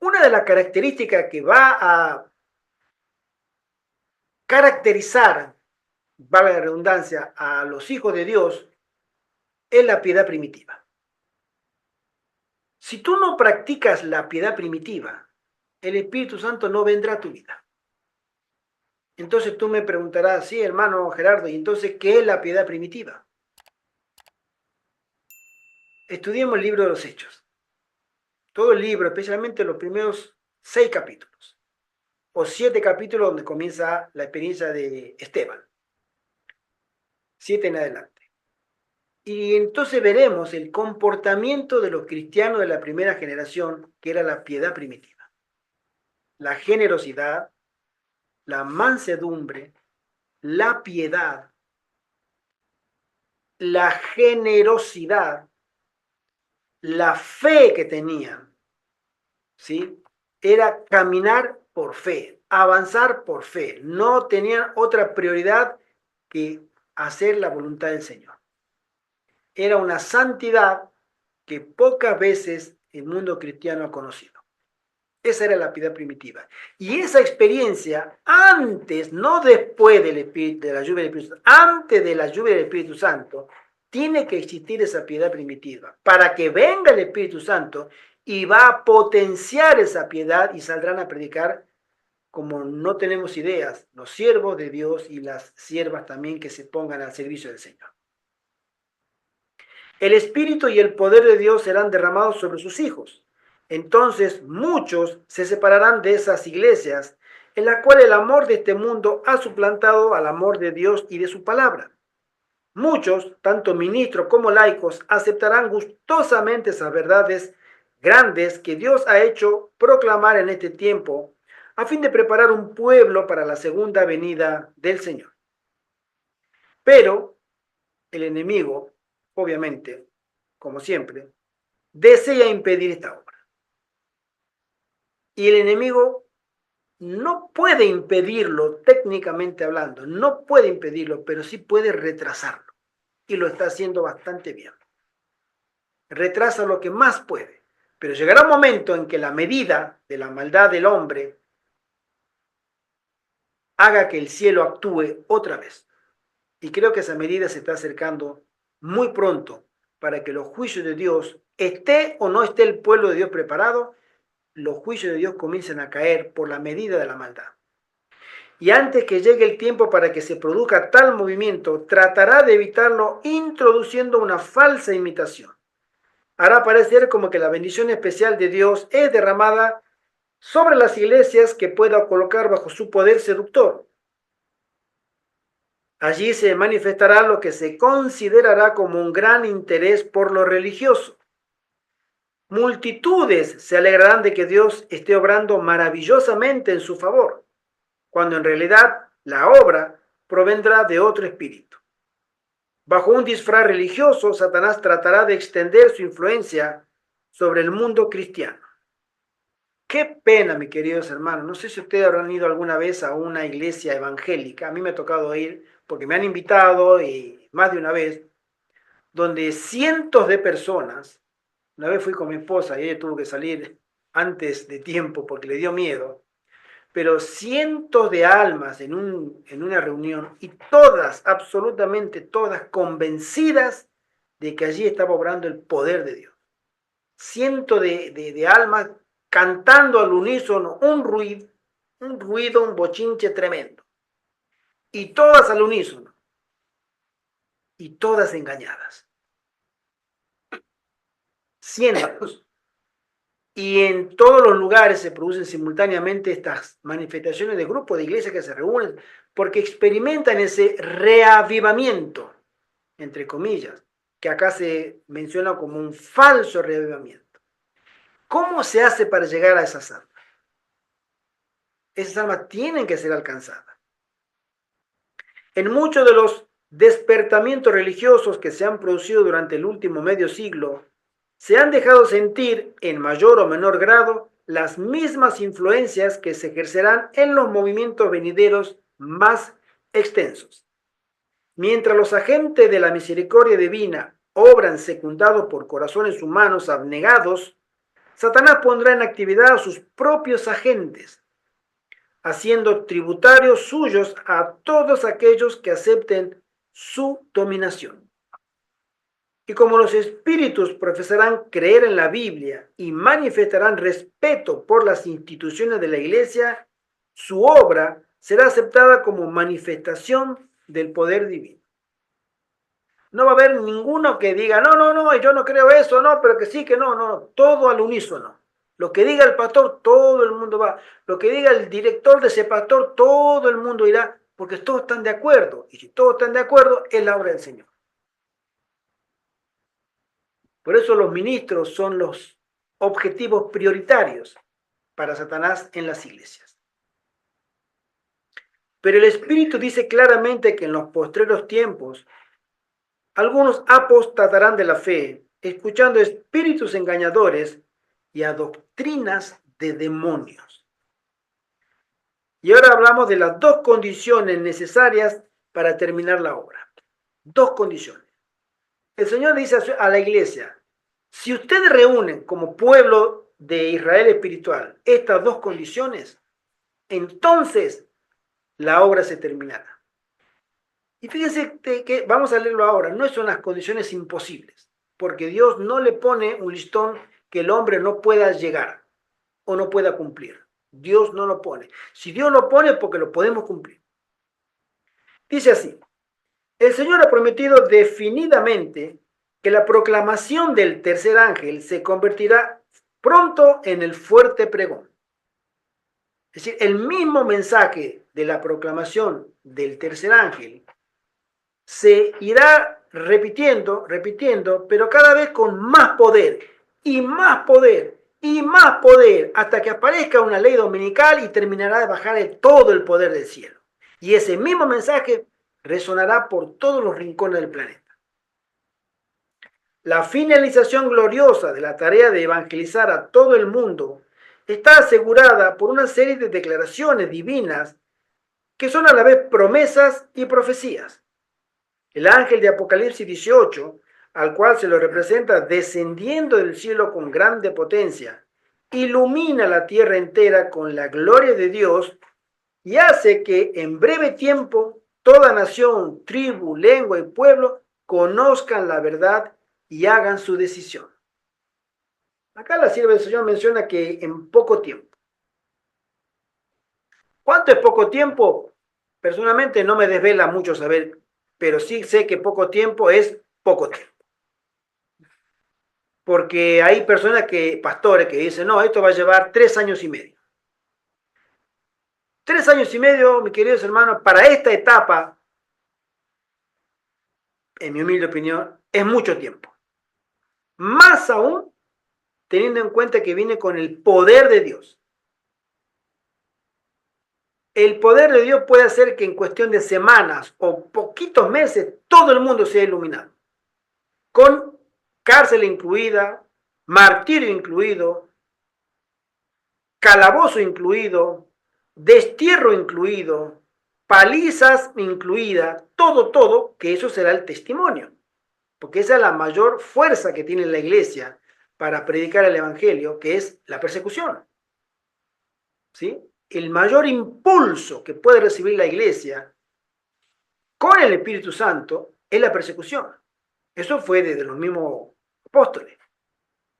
Una de las características que va a caracterizar, valga la redundancia, a los hijos de Dios es la piedad primitiva. Si tú no practicas la piedad primitiva, el Espíritu Santo no vendrá a tu vida. Entonces tú me preguntarás, sí, hermano Gerardo, ¿y entonces qué es la piedad primitiva? Estudiemos el libro de los Hechos. Todo el libro, especialmente los primeros 6 capítulos, o 7 capítulos donde comienza la experiencia de Esteban. 7 en adelante. Y entonces veremos el comportamiento de los cristianos de la primera generación, que era la piedad primitiva. La generosidad, la mansedumbre, la piedad, la generosidad, la fe que tenían, ¿sí? Era caminar por fe, avanzar por fe. No tenían otra prioridad que hacer la voluntad del Señor. Era una santidad que pocas veces el mundo cristiano ha conocido. Esa era la piedad primitiva. Y esa experiencia, antes, no después de la lluvia del Espíritu Santo, antes de la lluvia del Espíritu Santo, tiene que existir esa piedad primitiva, para que venga el Espíritu Santo y va a potenciar esa piedad y saldrán a predicar como no tenemos ideas, los siervos de Dios y las siervas también que se pongan al servicio del Señor. El Espíritu y el poder de Dios serán derramados sobre sus hijos. Entonces muchos se separarán de esas iglesias en las cuales el amor de este mundo ha suplantado al amor de Dios y de su palabra. Muchos, tanto ministros como laicos, aceptarán gustosamente esas verdades grandes que Dios ha hecho proclamar en este tiempo a fin de preparar un pueblo para la segunda venida del Señor. Pero el enemigo, obviamente, como siempre, desea impedir esta obra. Y el enemigo no puede impedirlo, técnicamente hablando, no puede impedirlo, pero sí puede retrasarlo. Y lo está haciendo bastante bien. Retrasa lo que más puede. Pero llegará un momento en que la medida de la maldad del hombre haga que el cielo actúe otra vez. Y creo que esa medida se está acercando muy pronto para que los juicios de Dios, esté o no esté el pueblo de Dios preparado, los juicios de Dios comiencen a caer por la medida de la maldad. Y antes que llegue el tiempo para que se produzca tal movimiento, tratará de evitarlo introduciendo una falsa imitación. Hará parecer como que la bendición especial de Dios es derramada sobre las iglesias que pueda colocar bajo su poder seductor. Allí se manifestará lo que se considerará como un gran interés por lo religioso. Multitudes se alegrarán de que Dios esté obrando maravillosamente en su favor, cuando en realidad la obra provendrá de otro espíritu. Bajo un disfraz religioso, Satanás tratará de extender su influencia sobre el mundo cristiano. Qué pena, mis queridos hermanos. No sé si ustedes habrán ido alguna vez a una iglesia evangélica. A mí me ha tocado ir porque me han invitado y más de una vez, donde cientos de personas, una vez fui con mi esposa y ella tuvo que salir antes de tiempo porque le dio miedo, pero cientos de almas en una reunión y todas, absolutamente todas, convencidas de que allí estaba obrando el poder de Dios. Cientos de almas cantando al unísono un ruido, un bochinche tremendo. Y todas al unísono. Y todas engañadas. Cientos. Y en todos los lugares se producen simultáneamente estas manifestaciones de grupos de iglesias que se reúnen porque experimentan ese reavivamiento, entre comillas, que acá se menciona como un falso reavivamiento. ¿Cómo se hace para llegar a esas almas? Esas almas tienen que ser alcanzadas. En muchos de los despertamientos religiosos que se han producido durante el último medio siglo, se han dejado sentir, en mayor o menor grado, las mismas influencias que se ejercerán en los movimientos venideros más extensos. Mientras los agentes de la misericordia divina obran secundados por corazones humanos abnegados, Satanás pondrá en actividad a sus propios agentes, haciendo tributarios suyos a todos aquellos que acepten su dominación. Y como los espíritus profesarán creer en la Biblia y manifestarán respeto por las instituciones de la Iglesia, su obra será aceptada como manifestación del poder divino. No va a haber ninguno que diga, no, yo no creo eso, no, pero que sí, que no, todo al unísono. Lo que diga el pastor, todo el mundo va. Lo que diga el director de ese pastor, todo el mundo irá, porque todos están de acuerdo. Y si todos están de acuerdo, es la obra del Señor. Por eso los ministros son los objetivos prioritarios para Satanás en las iglesias. Pero el Espíritu dice claramente que en los postreros tiempos algunos apostatarán de la fe, escuchando espíritus engañadores y a doctrinas de demonios. Y ahora hablamos de las dos condiciones necesarias para terminar la obra. Dos condiciones. El Señor dice a la iglesia, si ustedes reúnen como pueblo de Israel espiritual estas dos condiciones, entonces la obra se terminará. Y fíjense que vamos a leerlo ahora, no son las condiciones imposibles, porque Dios no le pone un listón que el hombre no pueda llegar o no pueda cumplir. Dios no lo pone. Si Dios lo pone es porque lo podemos cumplir. Dice así, el Señor ha prometido definidamente que la proclamación del tercer ángel se convertirá pronto en el fuerte pregón. Es decir, el mismo mensaje de la proclamación del tercer ángel se irá repitiendo, pero cada vez con más poder, y más poder, y más poder, hasta que aparezca una ley dominical y terminará de bajar todo el poder del cielo. Y ese mismo mensaje resonará por todos los rincones del planeta. La finalización gloriosa de la tarea de evangelizar a todo el mundo está asegurada por una serie de declaraciones divinas que son a la vez promesas y profecías. El ángel de Apocalipsis 18, al cual se lo representa descendiendo del cielo con grande potencia, ilumina la tierra entera con la gloria de Dios y hace que en breve tiempo toda nación, tribu, lengua y pueblo conozcan la verdad y hagan su decisión. Acá la sierva del Señor menciona que en poco tiempo. ¿Cuánto es poco tiempo? Personalmente no me desvela mucho saber, pero sí sé que poco tiempo es poco tiempo. Porque hay personas pastores que dicen, no, esto va a llevar 3 años y medio. 3 años y medio, mis queridos hermanos, para esta etapa, en mi humilde opinión, es mucho tiempo. Más aún, teniendo en cuenta que viene con el poder de Dios. El poder de Dios puede hacer que en cuestión de semanas o poquitos meses todo el mundo sea iluminado. Con cárcel incluida, martirio incluido, calabozo incluido, destierro incluido, palizas incluidas, todo, que eso será el testimonio. Porque esa es la mayor fuerza que tiene la iglesia para predicar el evangelio, que es la persecución. ¿Sí? El mayor impulso que puede recibir la iglesia con el Espíritu Santo es la persecución. Eso fue desde los mismos apóstoles.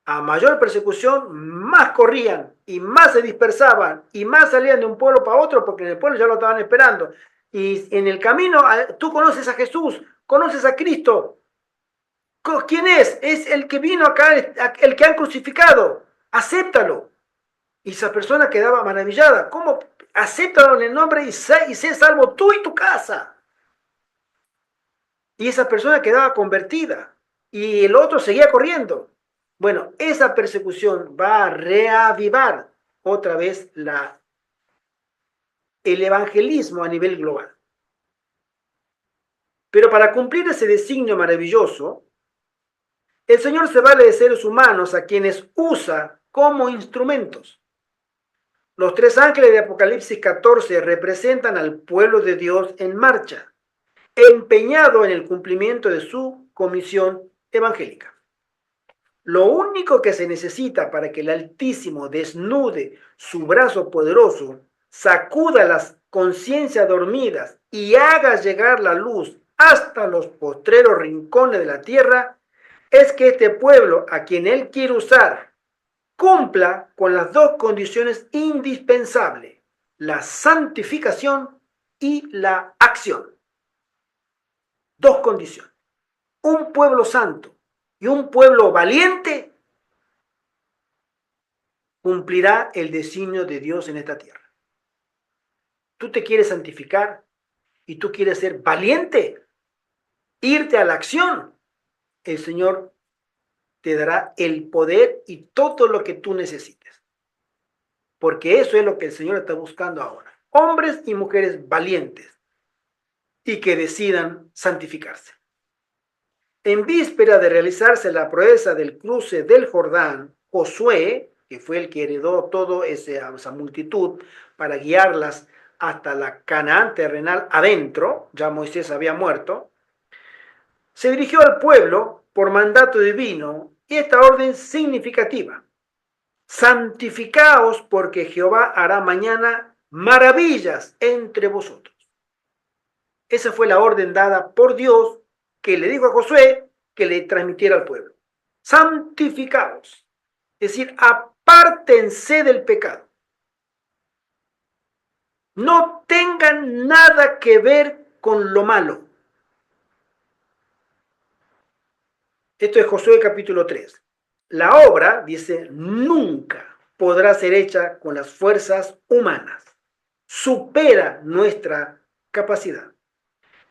A mayor persecución, más corrían y más se dispersaban y más salían de un pueblo para otro porque en el pueblo ya lo estaban esperando. Y en el camino, tú conoces a Jesús, conoces a Cristo. ¿Quién es? Es el que vino acá, el que han crucificado. Acéptalo. Y esa persona quedaba maravillada. ¿Cómo? Acéptalo en el nombre y sé salvo tú y tu casa. Y esa persona quedaba convertida. Y el otro seguía corriendo. Bueno, esa persecución va a reavivar otra vez el evangelismo a nivel global. Pero para cumplir ese designio maravilloso, el Señor se vale de seres humanos a quienes usa como instrumentos. Los tres ángeles de Apocalipsis 14 representan al pueblo de Dios en marcha, empeñado en el cumplimiento de su comisión evangélica. Lo único que se necesita para que el Altísimo desnude su brazo poderoso, sacuda las conciencias dormidas y haga llegar la luz hasta los postreros rincones de la tierra, es que este pueblo a quien Él quiere usar cumpla con las dos condiciones indispensables, la santificación y la acción. Dos condiciones. Un pueblo santo y un pueblo valiente cumplirá el designio de Dios en esta tierra. Tú te quieres santificar y tú quieres ser valiente, irte a la acción. El Señor te dará el poder y todo lo que tú necesites. Porque eso es lo que el Señor está buscando ahora. Hombres y mujeres valientes y que decidan santificarse. En víspera de realizarse la proeza del cruce del Jordán, Josué, que fue el que heredó toda esa multitud para guiarlas hasta la Canaán terrenal adentro, ya Moisés había muerto, se dirigió al pueblo por mandato divino y esta orden significativa: santificaos porque Jehová hará mañana maravillas entre vosotros. Esa fue la orden dada por Dios que le dijo a Josué que le transmitiera al pueblo. Santificaos, es decir, apártense del pecado. No tengan nada que ver con lo malo. Esto es Josué capítulo 3. La obra, dice, nunca podrá ser hecha con las fuerzas humanas. Supera nuestra capacidad.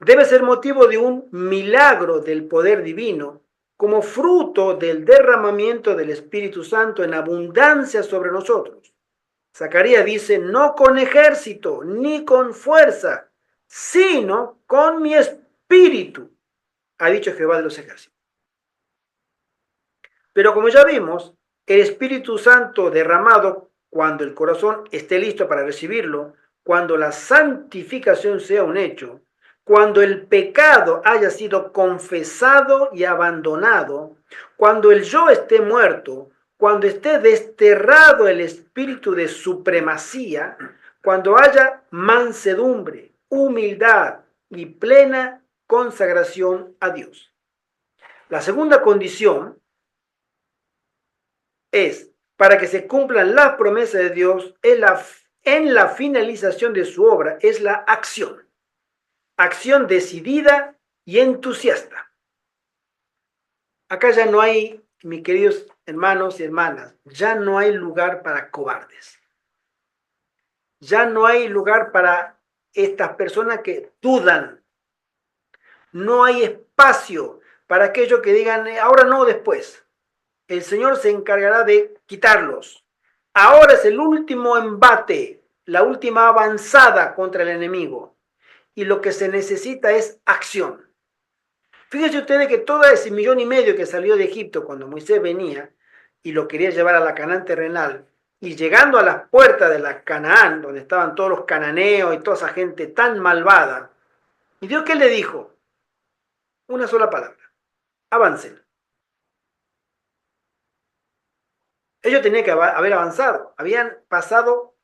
Debe ser motivo de un milagro del poder divino, como fruto del derramamiento del Espíritu Santo en abundancia sobre nosotros. Zacarías dice, no con ejército ni con fuerza, sino con mi espíritu, ha dicho Jehová de los ejércitos. Pero como ya vimos, el Espíritu Santo derramado, cuando el corazón esté listo para recibirlo, cuando la santificación sea un hecho, cuando el pecado haya sido confesado y abandonado, cuando el yo esté muerto, cuando esté desterrado el espíritu de supremacía, cuando haya mansedumbre, humildad y plena consagración a Dios. La segunda condición es, para que se cumplan las promesas de Dios, en la finalización de su obra, es la acción. Acción decidida y entusiasta. Acá ya no hay, mis queridos hermanos y hermanas, ya no hay lugar para cobardes. Ya no hay lugar para estas personas que dudan. No hay espacio para aquellos que digan, ahora no, después. El Señor se encargará de quitarlos. Ahora es el último embate, la última avanzada contra el enemigo. Y lo que se necesita es acción. Fíjense ustedes que todo ese 1,5 millones que salió de Egipto cuando Moisés venía y lo quería llevar a la Canaán terrenal, y llegando a las puertas de la Canaán, donde estaban todos los cananeos y toda esa gente tan malvada, ¿y Dios qué le dijo? Una sola palabra: avancen. Ellos tenían que haber avanzado, habían pasado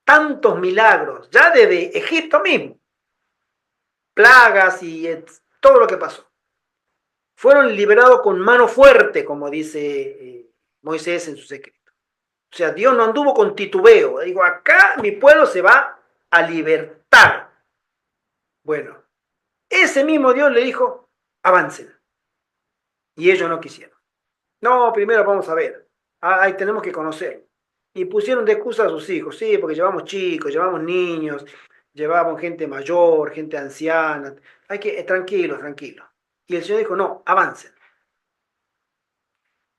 tantos milagros, ya desde Egipto mismo, plagas y todo lo que pasó. Fueron liberados con mano fuerte, como dice Moisés en su secreto. O sea, Dios no anduvo con titubeo. Digo, acá mi pueblo se va a libertar. Bueno, ese mismo Dios le dijo, avancen. Y ellos no quisieron. No, primero vamos a ver. Ahí tenemos que conocerlo. Y pusieron de excusa a sus hijos. Sí, porque llevamos chicos, llevamos niños, llevamos gente mayor, gente anciana. Hay que, tranquilos, tranquilos. Y el Señor dijo, no, avancen.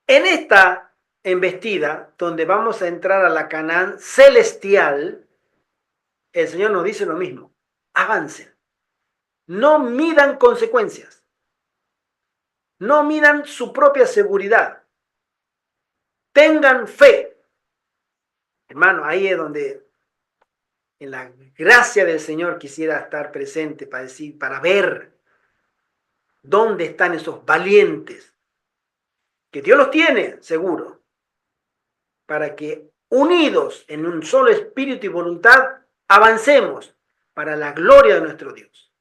En esta embestida, donde vamos a entrar a la Canaán celestial, el Señor nos dice lo mismo, avancen. No midan consecuencias. No midan su propia seguridad. Tengan fe. Hermano, ahí es donde en la gracia del Señor quisiera estar presente para decir, para ver dónde están esos valientes, que Dios los tiene, seguro, para que unidos en un solo espíritu y voluntad avancemos para la gloria de nuestro Dios.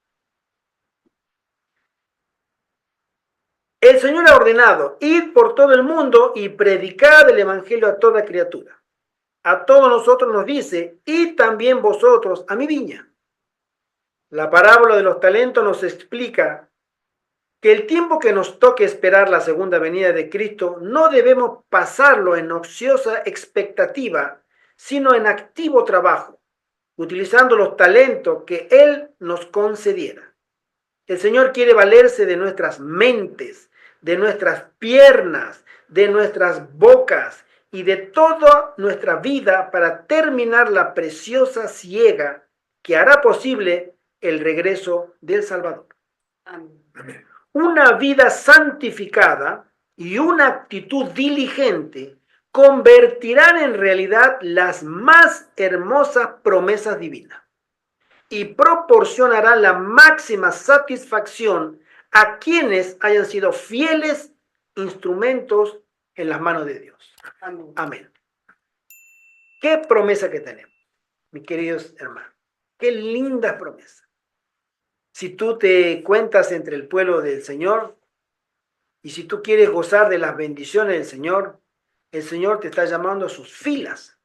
El Señor ha ordenado, id por todo el mundo y predicad el evangelio a toda criatura. A todos nosotros nos dice, id también vosotros a mi viña. La parábola de los talentos nos explica que el tiempo que nos toque esperar la segunda venida de Cristo no debemos pasarlo en ociosa expectativa, sino en activo trabajo, utilizando los talentos que Él nos concediera. El Señor quiere valerse de nuestras mentes, de nuestras piernas, de nuestras bocas y de toda nuestra vida para terminar la preciosa siega que hará posible el regreso del Salvador. Amén. Amén. Una vida santificada y una actitud diligente convertirán en realidad las más hermosas promesas divinas y proporcionarán la máxima satisfacción a quienes hayan sido fieles instrumentos en las manos de Dios. Amén. Amén. Qué promesa que tenemos, mis queridos hermanos. Qué linda promesa. Si tú te cuentas entre el pueblo del Señor y si tú quieres gozar de las bendiciones del Señor, el Señor te está llamando a sus filas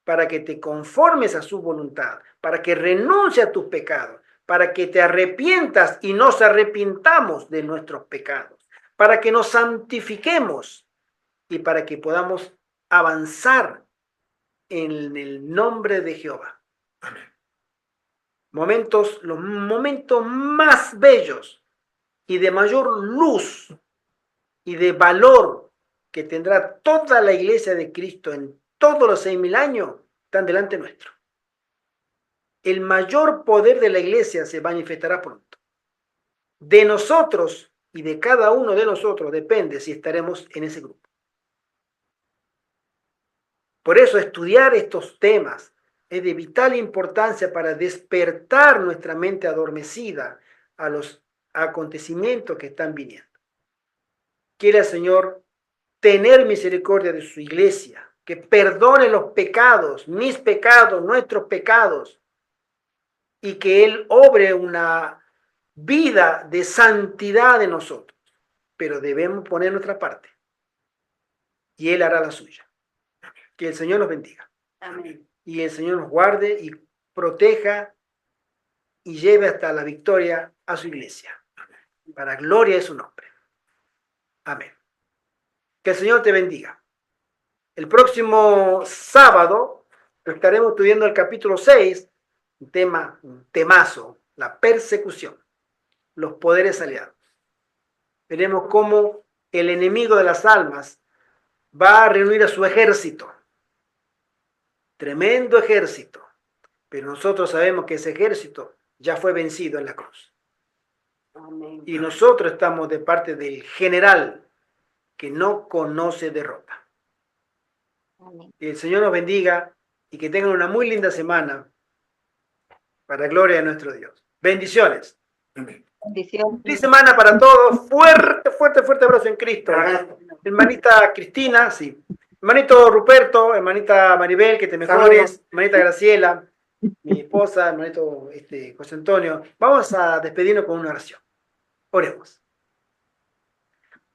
para que te conformes a su voluntad, para que renuncies a tus pecados, para que te arrepientas y nos arrepintamos de nuestros pecados, para que nos santifiquemos y para que podamos avanzar en el nombre de Jehová. Amén. Los momentos más bellos y de mayor luz y de valor que tendrá toda la iglesia de Cristo en todos los 6.000 años están delante nuestro. El mayor poder de la iglesia se manifestará pronto. De nosotros y de cada uno de nosotros depende si estaremos en ese grupo. Por eso estudiar estos temas es de vital importancia para despertar nuestra mente adormecida a los acontecimientos que están viniendo. Quiere el Señor tener misericordia de su iglesia, que perdone los pecados, mis pecados, nuestros pecados, y que Él obre una vida de santidad en nosotros. Pero debemos poner nuestra parte, y Él hará la suya. Que el Señor nos bendiga. Amén. Y el Señor nos guarde y proteja y lleve hasta la victoria a su iglesia, para gloria de su nombre. Amén. Que el Señor te bendiga. El próximo sábado estaremos estudiando el capítulo 6, un temazo, la persecución, los poderes aliados. Veremos cómo el enemigo de las almas va a reunir a su ejército. Tremendo ejército, pero nosotros sabemos que ese ejército ya fue vencido en la cruz. Amén. Y nosotros estamos de parte del general que no conoce derrota. Amén. Que el Señor nos bendiga y que tengan una muy linda semana para la gloria de nuestro Dios. Bendiciones. Amén. Bendiciones. Feliz semana para todos. Fuerte, fuerte, fuerte abrazo en Cristo. Hermanita Cristina, sí. Hermanito Ruperto, hermanita Maribel, que te mejores, hermanita Graciela, mi esposa, hermanito José Antonio. Vamos a despedirnos con una oración. Oremos.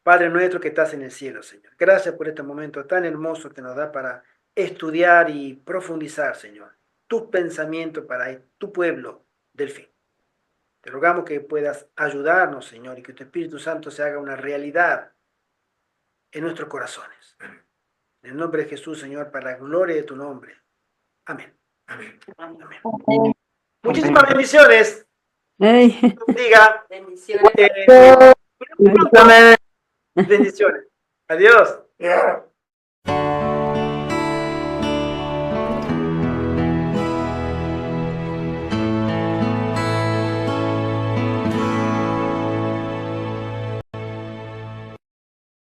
Padre nuestro que estás en el cielo, Señor. Gracias por este momento tan hermoso que nos da para estudiar y profundizar, Señor, tus pensamientos para tu pueblo del fin. Te rogamos que puedas ayudarnos, Señor, y que tu Espíritu Santo se haga una realidad en nuestros corazones. En el nombre de Jesús, Señor, para la gloria de tu nombre. Amén. Amén. Amén. Amén. Muchísimas bendiciones. Hey. Diga. Bendiciones. Bendiciones. Adiós. Yeah.